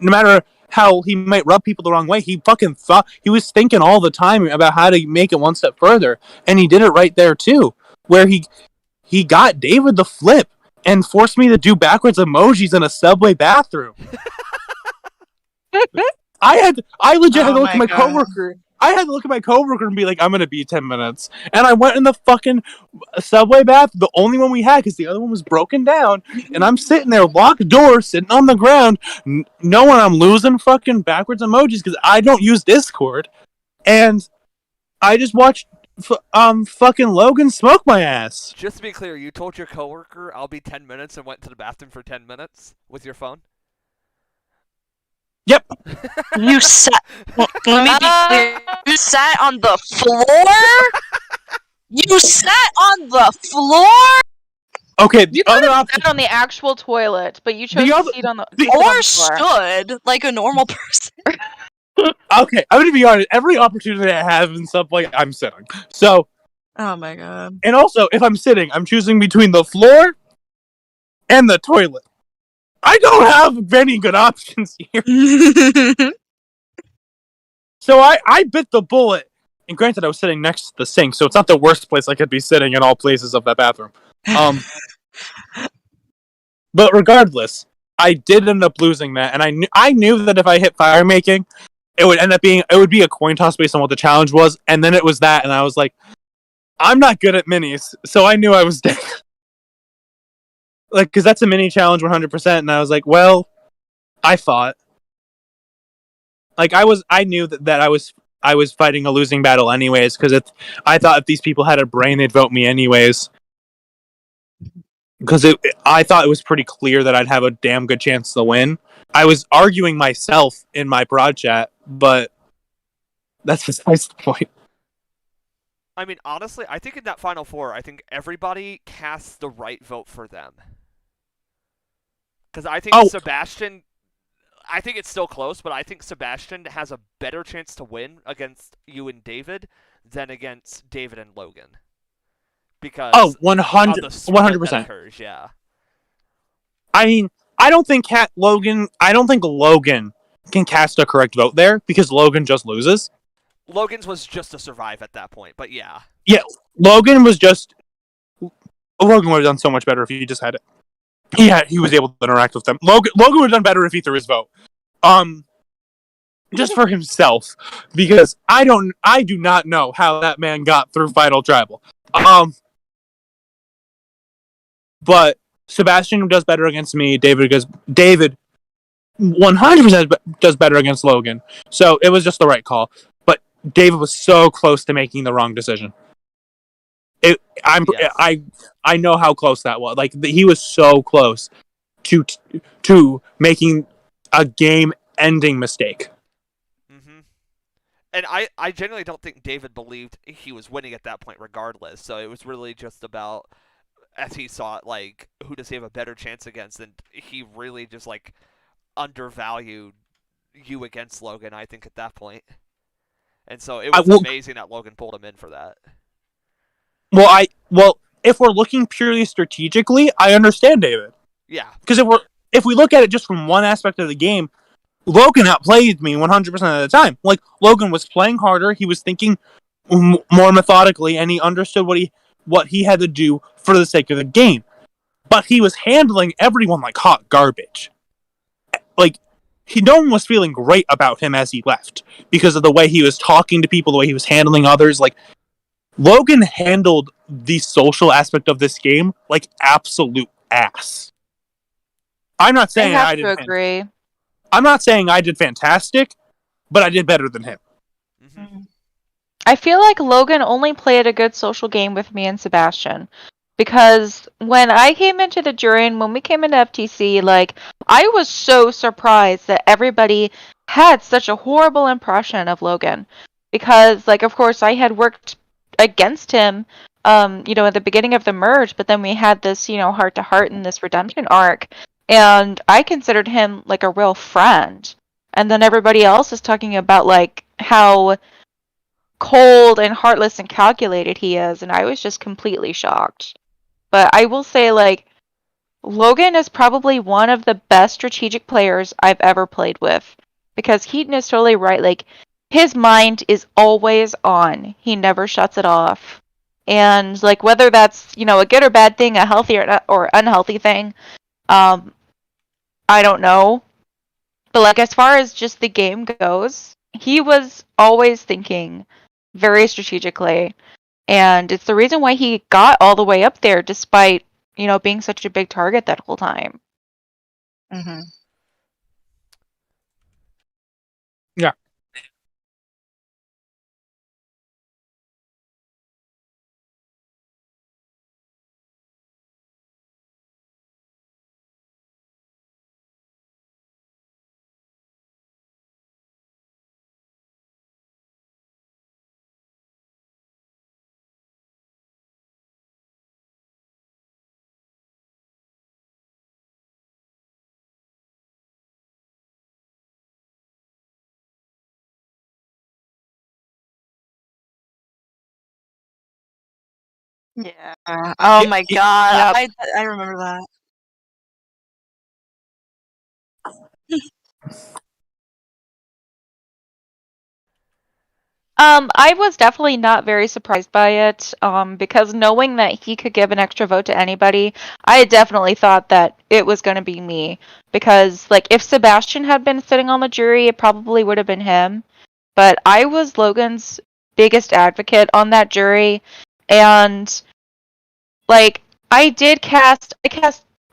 No matter how he might rub people the wrong way, he fucking thought, he was thinking all the time about how to make it one step further. And he did it right there, too. Where he got David the flip and forced me to do backwards emojis in a subway bathroom. I legit had to look at my coworker. I had to look at my coworker and be like, I'm gonna be 10 minutes. And I went in the fucking subway bath, the only one we had, because the other one was broken down. And I'm sitting there, locked door, sitting on the ground, knowing I'm losing fucking backwards emojis because I don't use Discord. And I just watched fucking Logan smoke my ass. Just to be clear, you told your coworker I'll be 10 minutes and went to the bathroom for 10 minutes with your phone? Yep. You sat. Let me be clear. You sat on the floor. You sat on the floor. Okay, You the other could have option. sat on the actual toilet, but you chose The to other- sit on the Or floor. stood like a normal person. Okay, I'm gonna be honest. Every opportunity I have in Subway, I'm sitting. So, Oh my god. and also, if I'm sitting, I'm choosing between the floor and the toilet. I don't have many good options here. So I bit the bullet. And granted, I was sitting next to the sink, so it's not the worst place I could be sitting in all places of that bathroom. But regardless, I did end up losing that, and I knew that if I hit fire making, it would be a coin toss based on what the challenge was, and then it was that, and I was like, I'm not good at minis, so I knew I was dead. Like, because that's a mini challenge 100%, and I was like, well, I fought. Like, I knew that I was fighting a losing battle anyways, because I thought if these people had a brain, they'd vote me anyways. Because I thought it was pretty clear that I'd have a damn good chance to win. I was arguing myself in my broad chat, but that's besides the point. I mean, honestly, I think in that Final Four, I think everybody casts the right vote for them. Because I think Sebastian, I think it's still close, but I think Sebastian has a better chance to win against you and David than against David and Logan. Because 100%. Occurs, yeah. I mean, I don't think Logan can cast a correct vote there because Logan just loses. Logan's was just to survive at that point, but yeah. Yeah, Logan would have done so much better if he just had it. Yeah, he was able to interact with them. Logan would have done better if he threw his vote. Just for himself, because I do not know how that man got through Final Tribal. But Sebastian does better against me. David 100% does better against Logan. So it was just the right call. But David was so close to making the wrong decision. Yes. I know how close that was. Like, he was so close to making a game-ending mistake. Mm-hmm. And I genuinely don't think David believed he was winning at that point regardless. So it was really just about, as he saw it, like, who does he have a better chance against? And he really just, like, undervalued you against Logan, I think, at that point. And so it was amazing that Logan pulled him in for that. Well, if we're looking purely strategically, I understand David. Yeah. Because if we look at it just from one aspect of the game, Logan outplayed me 100% of the time. Like, Logan was playing harder, he was thinking more methodically, and he understood what he had to do for the sake of the game. But he was handling everyone like hot garbage. Like, no one was feeling great about him as he left because of the way he was talking to people, the way he was handling others. Like, Logan handled the social aspect of this game like absolute ass. I'm not saying I have to agree. I'm not saying I did fantastic, but I did better than him. Mm-hmm. I feel like Logan only played a good social game with me and Sebastian. Because when I came into the jury and when we came into FTC, like, I was so surprised that everybody had such a horrible impression of Logan. Because, like, of course, I had worked against him, at the beginning of the merge, but then we had this, heart-to-heart in this redemption arc. And I considered him, like, a real friend. And then everybody else is talking about, like, how cold and heartless and calculated he is, and I was just completely shocked. But I will say, like, Logan is probably one of the best strategic players I've ever played with. Because Heaton is totally right. Like, his mind is always on. He never shuts it off. And, like, whether that's, a good or bad thing, a healthy or unhealthy thing, I don't know. But, like, as far as just the game goes, he was always thinking very strategically. And it's the reason why he got all the way up there despite, being such a big target that whole time. Mm-hmm. Yeah. Yeah. Oh my god. Yep. I remember that. I was definitely not very surprised by it, because knowing that he could give an extra vote to anybody, I definitely thought that it was going to be me. Because, like, if Sebastian had been sitting on the jury, it probably would have been him. But I was Logan's biggest advocate on that jury, and, like, I cast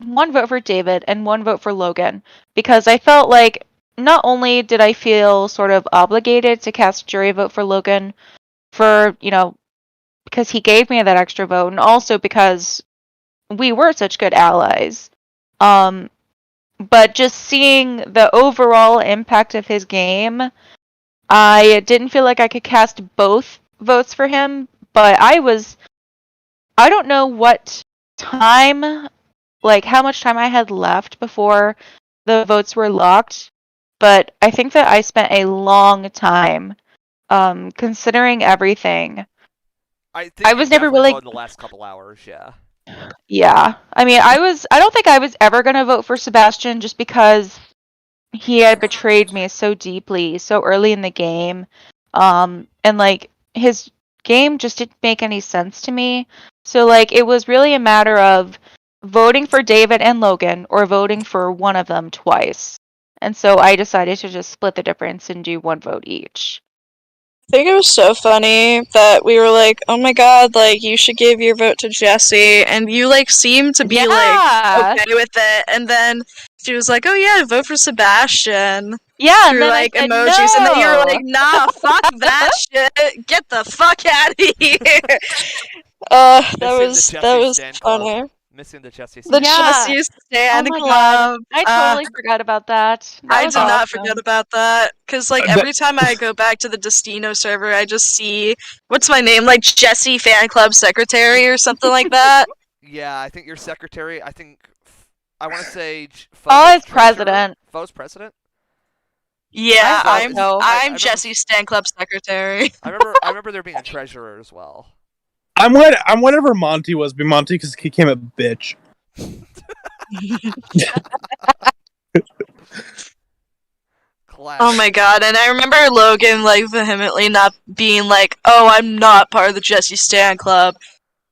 one vote for David and one vote for Logan, because I felt like not only did I feel sort of obligated to cast a jury vote for Logan for, because he gave me that extra vote, and also because we were such good allies. But just seeing the overall impact of his game, I didn't feel like I could cast both votes for him, but I don't know what time, like how much time I had left before the votes were locked, but I think that I spent a long time, considering everything. I think I you was never definitely really, voted in the last couple hours, yeah. yeah. I mean, I don't think I was ever gonna vote for Sebastian just because he had betrayed me so deeply, so early in the game. And like his game just didn't make any sense to me. So like it was really a matter of voting for David and Logan or voting for one of them twice. And so I decided to just split the difference and do one vote each. I think it was so funny that we were like, oh my god, like, you should give your vote to Jessie, and you, like, seemed to be, like, Yeah. okay with it, and then she was like, oh yeah, vote for Sebastian, Yeah, and through, then I like, said emojis, and then you were no. like, nah, fuck that shit, get the fuck out of here. Missing the That Jesse was Stan Club. funny. Missing the Jesse The Stan Club. Yeah. Jessie Oh Stan my god. Club. I totally forgot about that. That I was did not awesome. forget about that, because, like, every time I go back to the Destino server, I just see, what's my name, like, Jessie Fan Club Secretary or something like that. Yeah, I think your secretary, I want to say Oh, as president. Foe's president? Yeah, I thought so. I'm Jessie Stan Club Secretary. I remember there being a treasurer as well. I'm whatever Monty was, but Monty because he came a bitch. Oh my god, and I remember Logan, like, vehemently not being like, oh, I'm not part of the Jessie Stan Club.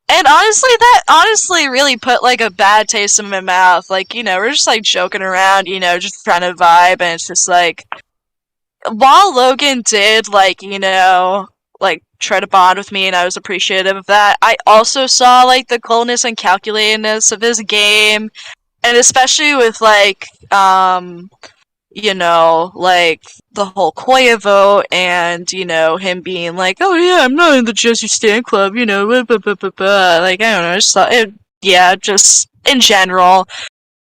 And honestly, that honestly really put like a bad taste in my mouth. Like, we're just like joking around, just trying to vibe, and it's just like, while Logan did like, like try to bond with me and I was appreciative of that, I also saw like the coldness and calculatedness of his game, and especially with like, like the whole Koya vote and, him being like, oh yeah, I'm not in the Jesse Stan Club, blah, blah, blah, blah, blah. Like, I don't know, I just thought it, yeah, just in general,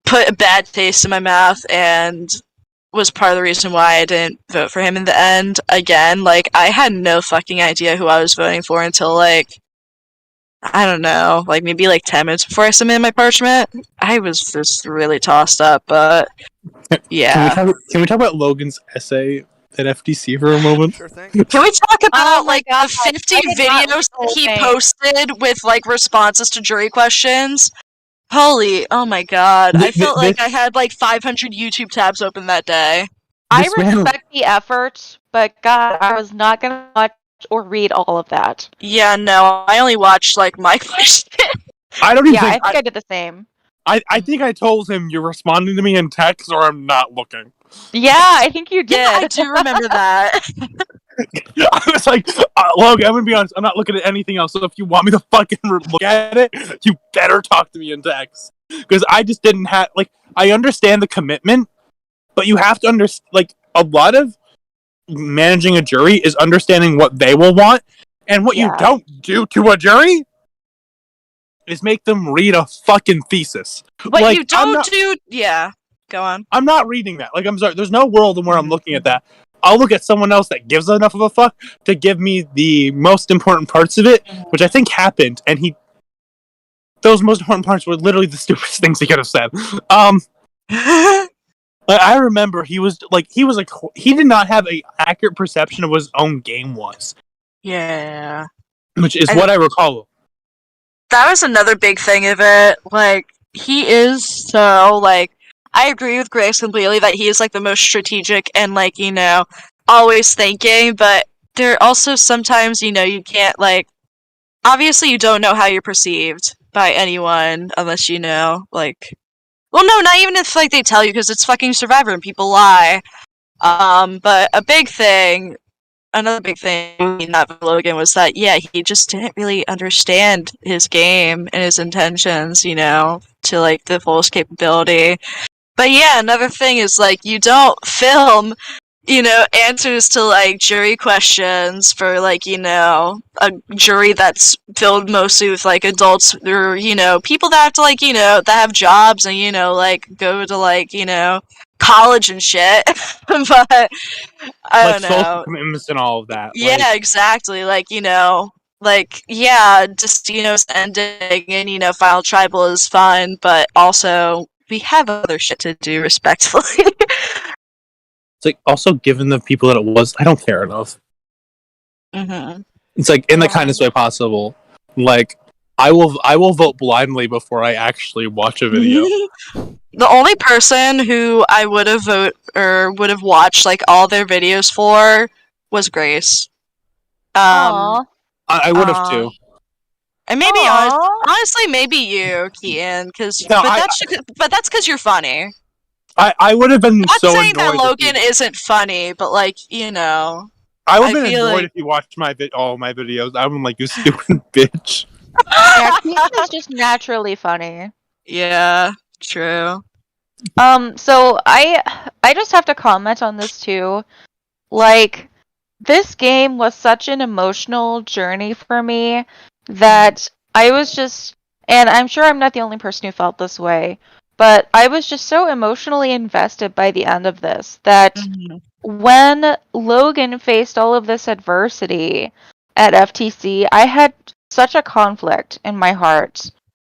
put a bad taste in my mouth and was part of the reason why I didn't vote for him in the end. Again, like, I had no fucking idea who I was voting for until, like, I don't know, like maybe like 10 minutes before I submitted my parchment. I was just really tossed up, but yeah. Can we talk about Logan's essay at FTC for a moment? Sure thing. Can we talk about Oh my like God, the 50 I did not videos read the he whole thing. posted with like responses to jury questions? Holy, oh my god. I felt like I had like 500 YouTube tabs open that day. I This man- respect the effort, but God, I was not gonna watch or read all of that. Yeah, no, I only watched like my question. I don't even Yeah, I think think I did the same. I think I told him you're responding to me in text or I'm not looking. Yeah, I think you did. Yeah, I do remember that. I was like, Logan, I'm gonna be honest, I'm not looking at anything else. So if you want me to fucking look at it, you better talk to me in text. Because I just didn't have like I understand the commitment, but you have to understand like a lot of managing a jury is understanding what they will want, and what you Yeah. don't do to a jury is make them read a fucking thesis. What Like, you I'm don't not- do, yeah. Go on. I'm not reading that. Like, I'm sorry. There's no world in where I'm looking at that. I'll look at someone else that gives enough of a fuck to give me the most important parts of it, which I think happened. And those most important parts were literally the stupidest things he could have said. I remember he did not have a accurate perception of what his own game was, Yeah. which is what I recall. That was another big thing of it. Like, he is so, like, I agree with Grace completely that he is, like, the most strategic and, like, always thinking, but there also sometimes, you can't, like, obviously you don't know how you're perceived by anyone unless you know, like, well, no, not even if, like, they tell you, because it's fucking Survivor and people lie. But another big thing in that Logan was that, yeah, he just didn't really understand his game and his intentions, to, like, the fullest capability. But yeah, another thing is, like, you don't film, answers to, like, jury questions for, like, a jury that's filled mostly with, like, adults or, people that have to, like, that have jobs and, like, go to, like, college and shit. But I Like don't social know. commitments and all of that. Yeah, Like, exactly. Like, yeah, just, it's ending and, Final Tribal is fun, but also we have other shit to do, respectfully. it's like also given the people that it was, I don't care enough. Mm-hmm. It's like in the kindest way possible. Like I will vote blindly before I actually watch a video. The only person who I would have would have watched like all their videos for was Grace. Aw. I would have too. And maybe Aw. honestly, maybe you, Keaton, No, but that's because you're funny. I would have been Not so saying that annoyed. Logan isn't funny, but like I would I have been feel annoyed like- if you watched all my videos. I would like, you stupid bitch. Yeah, Keaton is just naturally funny. yeah, true. So I just have to comment on this too. Like, this game was such an emotional journey for me that I was just, and I'm sure I'm not the only person who felt this way, but I was just so emotionally invested by the end of this that when Logan faced all of this adversity at FTC, I had such a conflict in my heart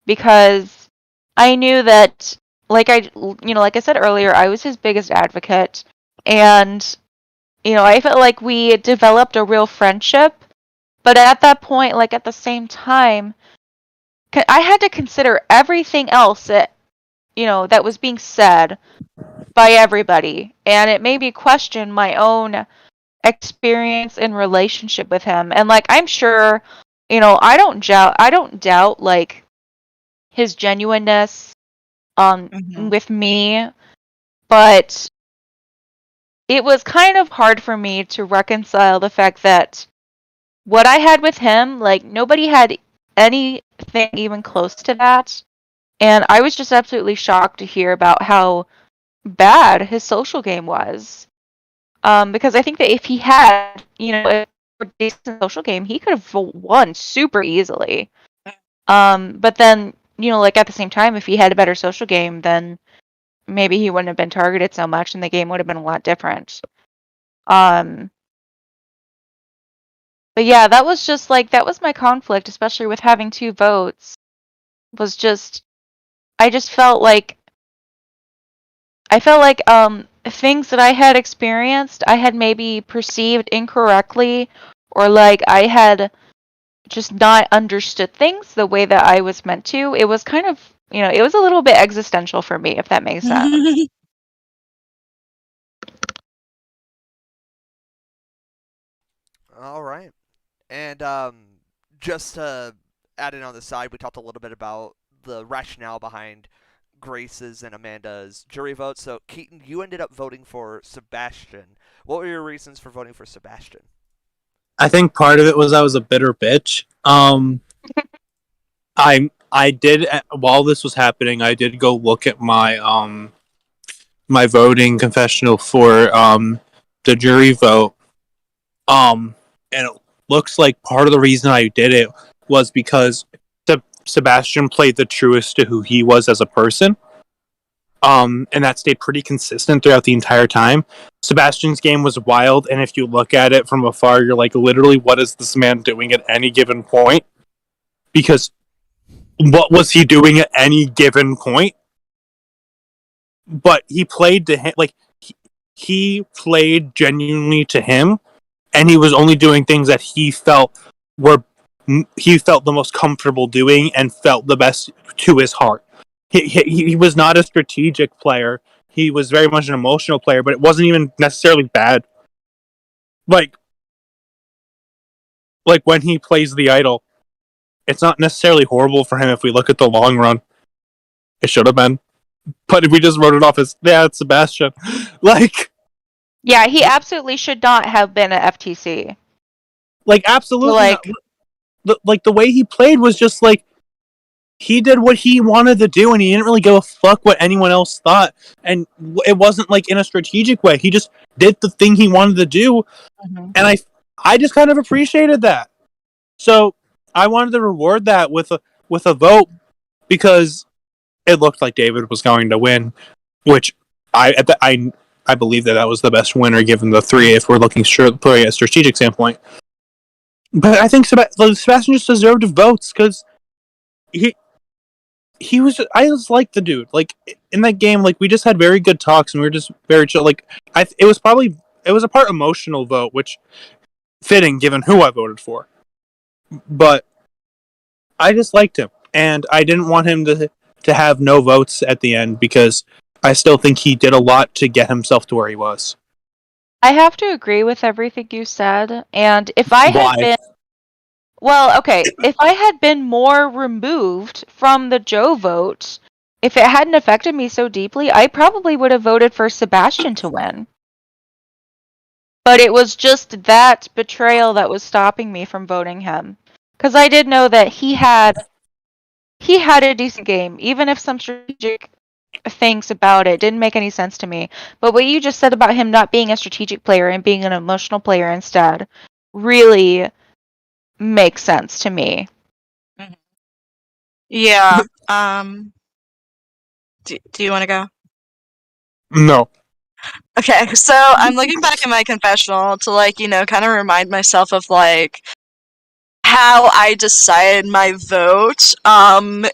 because I knew that, like I said earlier, I was his biggest advocate, and I felt like we developed a real friendship, but at that point, like at the same time, I had to consider everything else that that was being said by everybody, and it made me question my own experience and relationship with him. And like, I'm sure I don't doubt like his genuineness with me, but it was kind of hard for me to reconcile the fact that what I had with him, like, nobody had anything even close to that. And I was just absolutely shocked to hear about how bad his social game was. Because I think that if he had, a decent social game, he could have won super easily. But then, like, at the same time, if he had a better social game, then maybe he wouldn't have been targeted so much and the game would have been a lot different. But yeah, that was my conflict, especially with having 2 votes. I just felt like things that I had experienced, I had maybe perceived incorrectly, or like I had just not understood things the way that I was meant to. It was kind of, it was a little bit existential for me, if that makes sense. All right. And just to add in on the side, we talked a little bit about the rationale behind Grace's and Amanda's jury vote. So, Keaton, you ended up voting for Sebastian. What were your reasons for voting for Sebastian? I think part of it was I was a bitter bitch. I did, while this was happening, I did go look at my voting confessional for the jury vote. And it looks like part of the reason I did it was because Sebastian played the truest to who he was as a person. And that stayed pretty consistent throughout the entire time. Sebastian's game was wild, and if you look at it from afar, you're like, literally, what is this man doing at any given point? Because what was he doing at any given point? But he played to him, like, he played genuinely to him, and he was only doing things that he felt the most comfortable doing and felt the best to his heart. He was not a strategic player. He was very much an emotional player, but it wasn't even necessarily bad. Like when he plays the idol, it's not necessarily horrible for him if we look at the long run. It should have been. But if we just wrote it off as, yeah, it's Sebastian. Like... Yeah, he absolutely should not have been at FTC. Like, absolutely not. Like, the way he played was just, like, he did what he wanted to do, and he didn't really give a fuck what anyone else thought. And it wasn't, like, in a strategic way. He just did the thing he wanted to do, and I just kind of appreciated that. So, I wanted to reward that with a vote, because it looked like David was going to win, which I believe that was the best winner given the 3 if we're looking purely at a strategic standpoint. But I think Sebastian just deserved votes because he was. I just liked the dude. Like, in that game, like, we just had very good talks and we were just very chill. Like, it was a part emotional vote, which fitting given who I voted for. But I just liked him, and I didn't want him to have no votes at the end because I still think he did a lot to get himself to where he was. I have to agree with everything you said, and if I had if I had been more removed from the Joe vote, if it hadn't affected me so deeply, I probably would have voted for Sebastian to win. But it was just that betrayal that was stopping me from voting him. Because I did know that he had a decent game, even if some strategic things about it didn't make any sense to me. But what you just said about him not being a strategic player and being an emotional player instead really makes sense to me. Yeah. Do you want to go? No. Okay, so I'm looking back at my confessional to, like, kind of remind myself of, like, how I decided my vote, and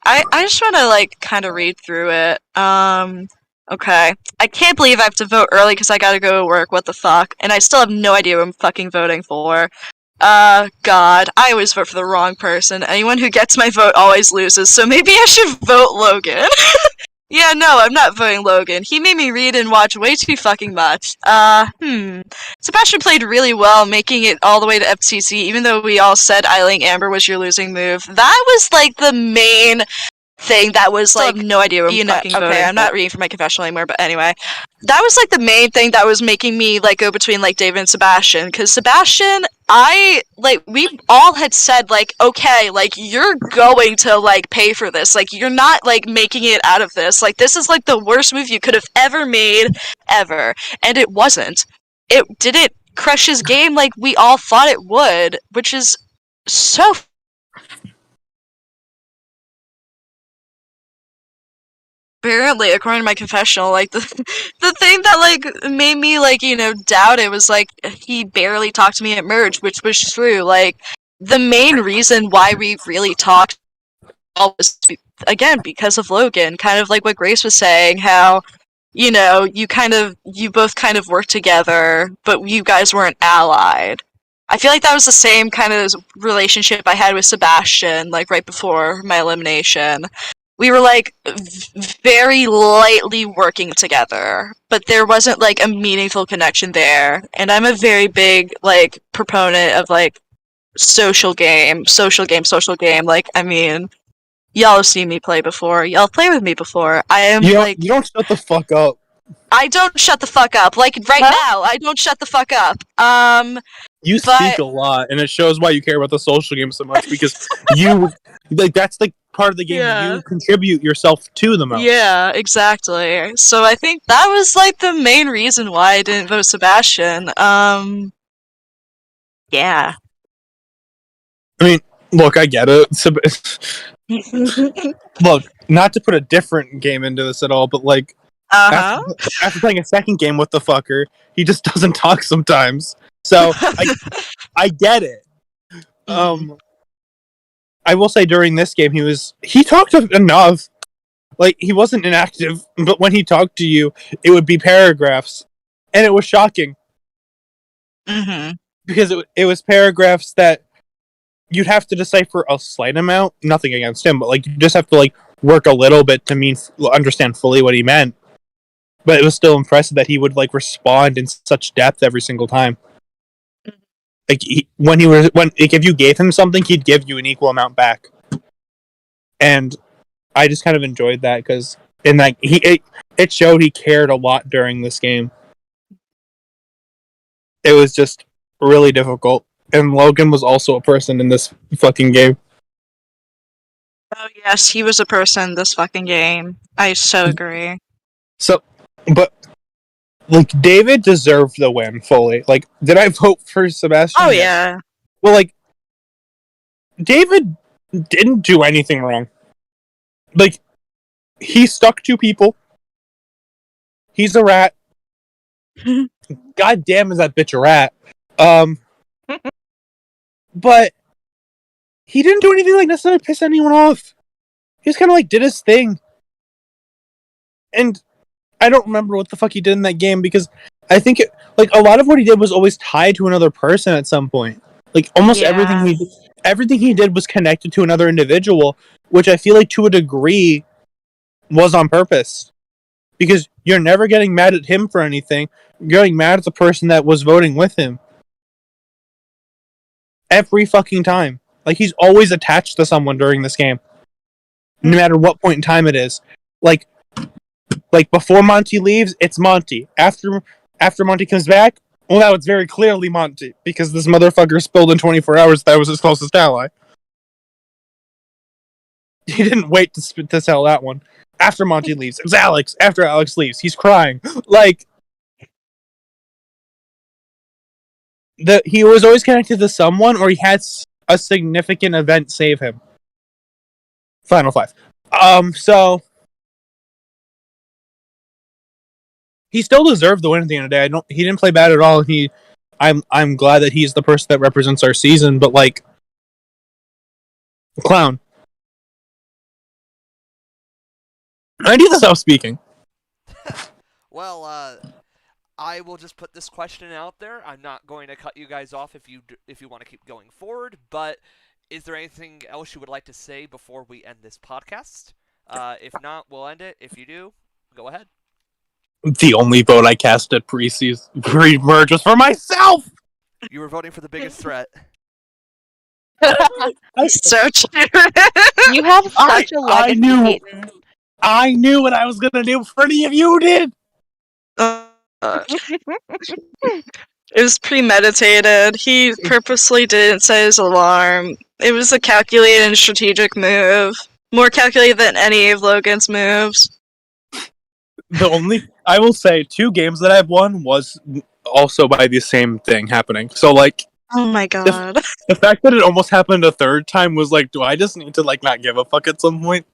I just want to, like, kind of read through it. Okay. I can't believe I have to vote early because I gotta go to work, what the fuck, and I still have no idea what I'm fucking voting for. God, I always vote for the wrong person. Anyone who gets my vote always loses, so maybe I should vote Logan. Yeah, no, I'm not voting Logan. He made me read and watch way too fucking much. Sebastian played really well, making it all the way to FTC, even though we all said Eiling Amber was your losing move. That was, like, the main thing that was, like, no idea what I'm fucking okay, I'm not reading from my confessional anymore, but anyway. That was, like, the main thing that was making me, like, go between, like, David and Sebastian. Because Sebastian, we all had said, like, okay, like, you're going to, like, pay for this. Like, you're not, like, making it out of this. Like, this is, like, the worst move you could have ever made, ever. And it wasn't. It didn't crush his game like we all thought it would, which is so apparently, according to my confessional, like the thing that like made me like doubt it was like he barely talked to me at merge, which was true. Like the main reason why we really talked was again because of Logan, kind of like what Grace was saying, how you both kind of worked together, but you guys weren't allied. I feel like that was the same kind of relationship I had with Sebastian, like right before my elimination. We were like very lightly working together, but there wasn't like a meaningful connection there. And I'm a very big like proponent of like social game, social game, social game. Like, I mean, y'all have seen me play before. Y'all play with me before. I am like You don't shut the fuck up. I don't shut the fuck up. Like right now, I don't shut the fuck up. You speak a lot, and it shows why you care about the social game so much because you like that's like part of the game Yeah. you contribute yourself to the most. Yeah, exactly. So I think that was like the main reason why I didn't vote Sebastian. Yeah. I mean, look, I get it. Look, not to put a different game into this at all, but like after playing a second game with the fucker, he just doesn't talk sometimes. So I get it. I will say during this game he talked enough. Like he wasn't inactive, but when he talked to you, it would be paragraphs, and it was shocking because it was paragraphs that you'd have to decipher a slight amount. Nothing against him, but like you just have to like work a little bit to understand fully what he meant. But it was still impressive that he would like respond in such depth every single time. Like when if you gave him something, he'd give you an equal amount back. And I just kind of enjoyed that because in that it showed he cared a lot during this game. It was just really difficult, and Logan was also a person in this fucking game. Oh yes, he was a person in this fucking game. I so agree. So, but like David deserved the win fully. Like, did I vote for Sebastian? Oh yeah. Well, like David didn't do anything wrong. Like, he stuck to people. He's a rat. God damn, is that bitch a rat? But he didn't do anything like necessarily piss anyone off. He just kind of like did his thing. And I don't remember what the fuck he did in that game because I think a lot of what he did was always tied to another person at some point. Like almost everything he did was connected to another individual, which I feel like to a degree was on purpose. Because you're never getting mad at him for anything. You're getting mad at the person that was voting with him. Every fucking time. Like he's always attached to someone during this game. No matter what point in time it is. Like before Monty leaves, it's Monty. After Monty comes back, well, now it's very clearly Monty because this motherfucker spilled in 24 hours that was his closest ally. He didn't wait to tell that one. After Monty leaves, it's Alex. After Alex leaves, he's crying. Like he was always connected to someone, or he had a significant event save him. Final 5. So he still deserved the win at the end of the day. He didn't play bad at all. I'm glad that he's the person that represents our season. But like, clown. I need to stop speaking. Well, I will just put this question out there. I'm not going to cut you guys off if you want to keep going forward. But is there anything else you would like to say before we end this podcast? If not, we'll end it. If you do, go ahead. The only vote I cast at pre-merge was for myself. You were voting for the biggest threat. So true. You have such a I legacy, knew- Peyton. I knew what I was gonna do before any of you did. It was premeditated. He purposely didn't set his alarm. It was a calculated and strategic move. More calculated than any of Logan's moves. I will say, 2 games that I've won was also by the same thing happening. So, like, Oh my god. the fact that it almost happened a third time was like, do I just need to, like, not give a fuck at some point?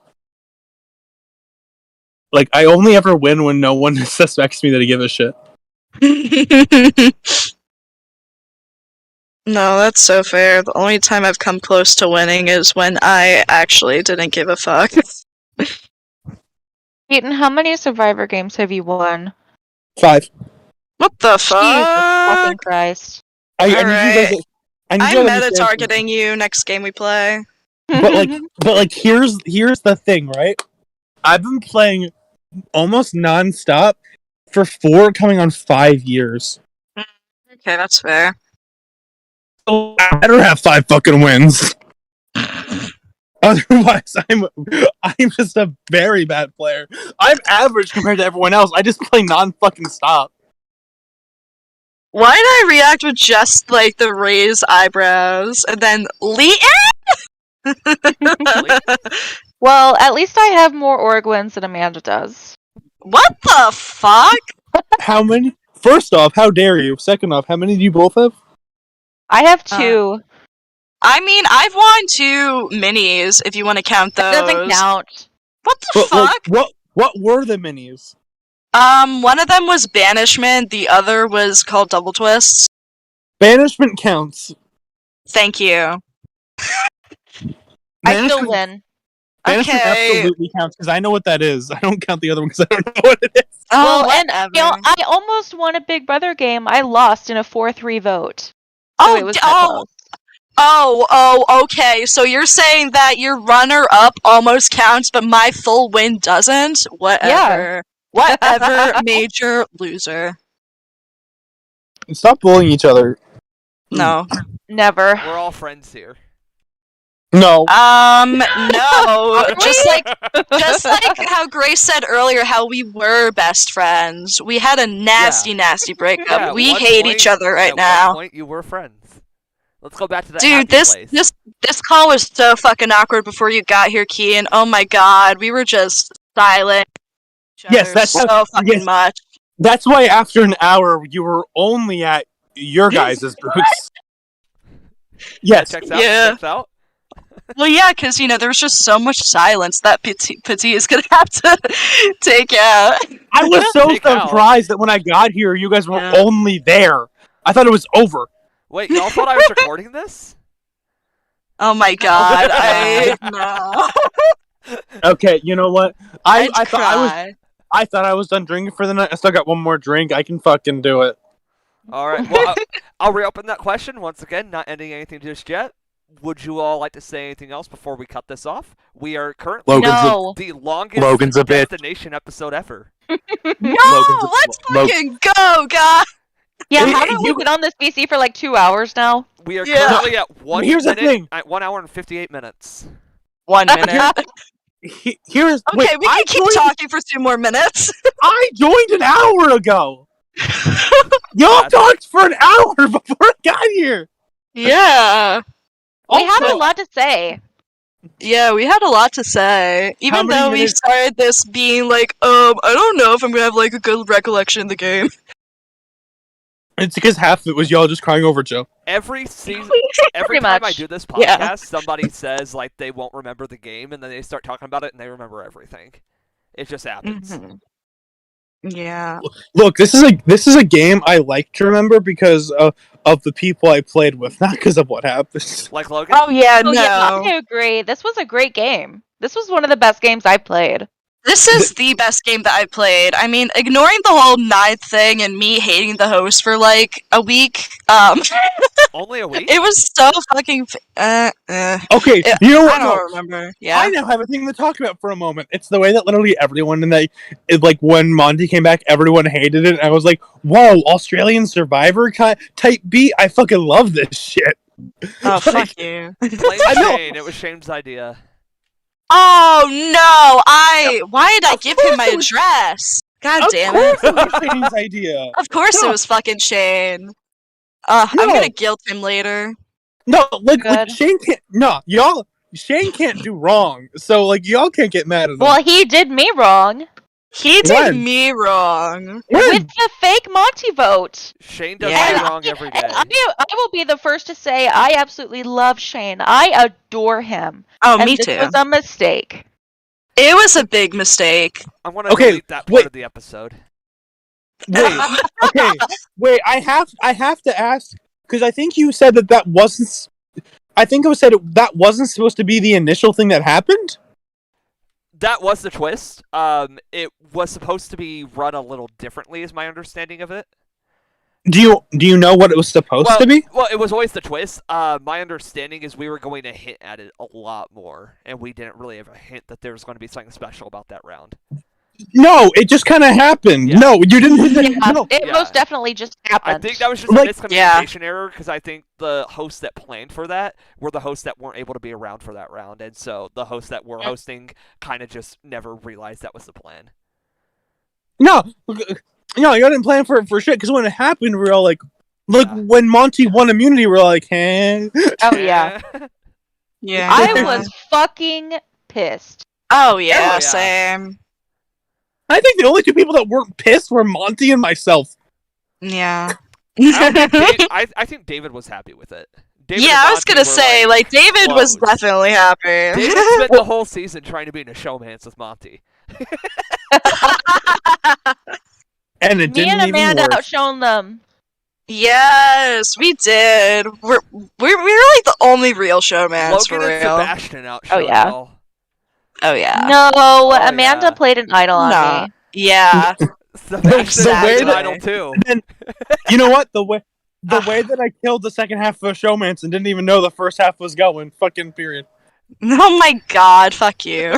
Like, I only ever win when no one suspects me that I give a shit. No, that's so fair. The only time I've come close to winning is when I actually didn't give a fuck. Peyton, how many Survivor games have you won? 5. What the Jesus fucking fuck? Christ. I need you Alright. guys. I need you I'm guys to meta understand targeting you next game we play. But like, here's the thing, right? I've been playing almost nonstop for 4 coming on 5 years. Okay, that's fair. So I better have 5 fucking wins. Otherwise, I'm just a very bad player. I'm average compared to everyone else. I just play non-fucking stop. Why did I react with just like the raised eyebrows and then Lee? Well, at least I have more org wins than Amanda does. What the fuck? How many? First off, how dare you? Second off, how many do you both have? I have 2. I mean, I've won 2 minis if you want to count those. That doesn't count. What the But fuck? like, what were the minis? One of them was banishment. The other was called double twists. Banishment counts. Thank you. I still Banishment- win. Banishment Okay. absolutely counts because I know what that is. I don't count the other one because I don't know what it is. Oh, Well, and whatever. you know, I almost won a Big Brother game. I lost in a 4-3 vote. So it was that close. Okay. So you're saying that your runner-up almost counts, but my full win doesn't? Whatever. Whatever, major loser. Stop bullying each other. No. Never. We're all friends here. No. No. Just like how Grace said earlier, how we were best friends. We had a nasty breakup. Yeah, at we one hate point- each other right at now. one point, you were friends. Let's go back to that Dude, happy this place. this call was so fucking awkward before you got here, Kian. Oh my god, we were just silent. Yes, that's so how- fucking yes. much. That's why after an hour you were only at your guys' booths. Yes. Checks out. Yeah. Checks out. Well, yeah, because there was just so much silence that Petit is gonna have to take out. I was so Take out. surprised that when I got here you guys were Yeah. only there. I thought it was over. Wait, y'all thought I was recording this? Oh my god, no. Okay, you know what? I I'd thought I thought I was done drinking for the night. I still got one more drink. I can fucking do it. All right. Well, I'll reopen that question once again. Not ending anything just yet. Would you all like to say anything else before we cut this off? We are currently No. the longest Logan's a bitch. destination episode ever. No, Logan's- let's fucking go, guys. Yeah, Hey, haven't we you- been on this BC for like 2 hours now? We are Yeah. currently at 1 Here's the minute, thing. at 1 hour and 58 minutes. 1 minute. Here's Okay, wait, we can keep talking for 2 more minutes. I joined an hour ago. Y'all That's- talked for an hour before I got here. Yeah. We had a Also- lot to say. Yeah, we had a lot to say. Even many though we minutes- started this being like, I don't know if I'm gonna have like a good recollection of the game. It's because half of it was y'all just crying over Joe. Every season, every Pretty time I much. do this Yeah. podcast, somebody says like they won't remember the game, and then they start talking about it, and they remember everything. It just happens. Yeah. Look, this is a game I like to remember because of the people I played with, not because of what happened. Like Logan. Oh yeah, Oh, no. yeah, I agree. This was a great game. This was one of the best games I've played. This is the best game that I've played. I mean, ignoring the whole ninth thing and me hating the host for like a week, Only a week? It was so fucking. Okay, you know I what? don't No, remember. I Yeah. now have a thing to talk about for a moment. It's the way that literally everyone like when Monty came back, everyone hated it. And I was like, "Whoa, Australian Survivor type beat! I fucking love this shit." Oh, Like, fuck you. Blame I know. Shane. It was Shane's idea. Oh no! Why did I Of give him my course it was- address? God Of damn course, it! it was Shane's idea. Of course it No. was fucking Shane. No. I'm gonna guilt him later. No, like Good. Shane can't. No, y'all. Shane can't do wrong. So like y'all can't get mad at him. Well, he did me wrong He did When? me wrong. When? with the fake Monty vote. Shane does Yeah. me wrong every day. And I will be the first to say I absolutely love Shane. I adore him. Oh, And me this too. was a mistake. It was a big mistake. I'm gonna Okay, delete that part wait. of the episode. Wait. Okay. Wait. I have to ask because I think you said that wasn't. I think it was said that wasn't supposed to be the initial thing that happened. That was the twist. It was supposed to be run a little differently, is my understanding of it. Do you know what it was supposed to be? Well, it was always the twist. My understanding is we were going to hint at it a lot more, and we didn't really have a hint that there was going to be something special about that round. No, it just kind of happened. Yeah. No, you didn't. Yeah, No. it Yeah. most definitely just happened. I think that was just Like- a miscommunication error because I think the hosts that planned for that were the hosts that weren't able to be around for that round, and so the hosts that were hosting kind of just never realized that was the plan. No, you didn't plan for shit. Because when it happened, we were all like, Yeah. when Monty won immunity, we were all like, hey. Oh yeah. Yeah. I was fucking pissed. Oh yeah, yeah. same. I think the only two people that weren't pissed were Monty and myself. Yeah. I think David was happy with it. David Yeah, and I was Monty gonna were, say, like, David was close. definitely happy. David spent the whole season trying to be in a showmance with Monty. And it Me didn't and even Amanda work. outshone them. Yes, we did. We're like the only real showmans for Logan and real. Sebastian outshone yeah. y'all. Oh yeah. No, yeah. Amanda played an idol on Nah. me. Yeah. Sebastian The way was an that- idol too. You know what? The way that I killed the second half of a showmance and didn't even know the first half was going. Fucking period. Oh my god, fuck you.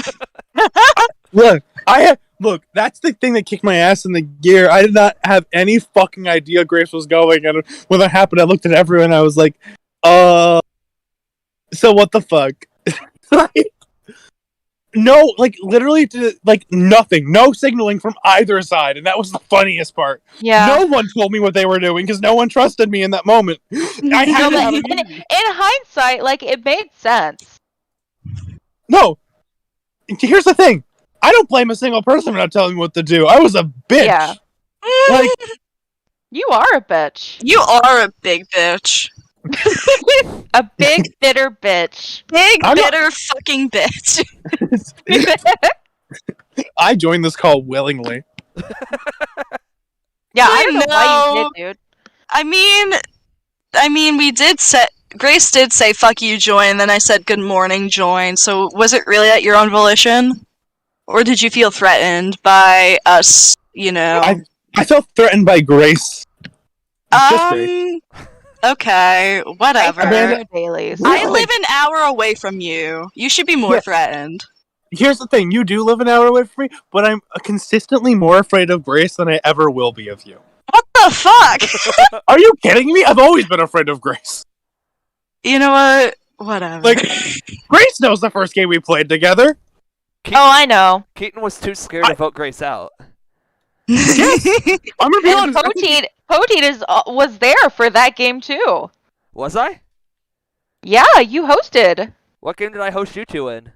Look, that's the thing that kicked my ass in the gear. I did not have any fucking idea Grace was going, and when that happened, I looked at everyone and I was like, so what the fuck? No, like, literally, like, nothing. No signaling from either side, and that was the funniest part. Yeah. No one told me what they were doing, because no one trusted me in that moment. I No, had but to in hindsight, like, it made sense. No. Here's the thing. I don't blame a single person for not telling me what to do. I was a bitch. Yeah. Like, You are a bitch. You are a big bitch. A big, bitter bitch. Big, I'm not- bitter fucking bitch. I joined this call willingly. Yeah, I don't know why No. you did, dude. I mean, we did say Grace did say "fuck you, join." Then I said "good morning, join." So was it really at your own volition, or did you feel threatened by us? You know. I felt threatened by Grace. Just Grace. Okay, whatever. Amanda- Dailies. I live an hour away from you. You should be more Yeah. threatened. Here's the thing. You do live an hour away from me, but I'm consistently more afraid of Grace than I ever will be of you. What the fuck? Are you kidding me? I've always been afraid of Grace. You know what? Whatever. Like, Grace knows the first game we played together. Oh, I know. Keaton was too scared to vote Grace out. I'm gonna be And honest. Poteet was there for that game too. Was I? Yeah, you hosted. What game did I host you two in?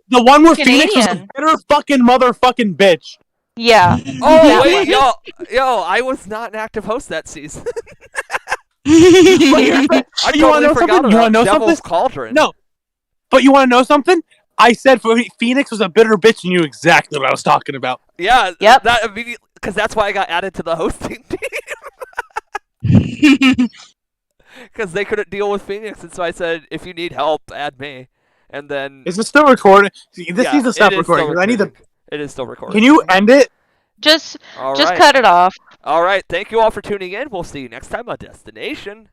The one where Phoenix was a Canadian. bitter fucking motherfucking bitch. Yeah. Oh That wait, one. yo, I was not an active host that season. But here's the- I you wanna totally know forgot something? You wanna about know Devil's something? Cauldron. No. But you want to know something? I said Phoenix was a bitter bitch and knew exactly what I was talking about. Yeah. Yep. That immediately, because that's why I got added to the hosting team. Because they couldn't deal with Phoenix, and so I said, if you need help, add me. And then Is it still recording? See, this yeah, needs to stop it is recording. still 'Cause I need to. recording. It is still recording. Can you end it? Just All just right. cut it off. All right. Thank you all for tuning in. We'll see you next time on Destination.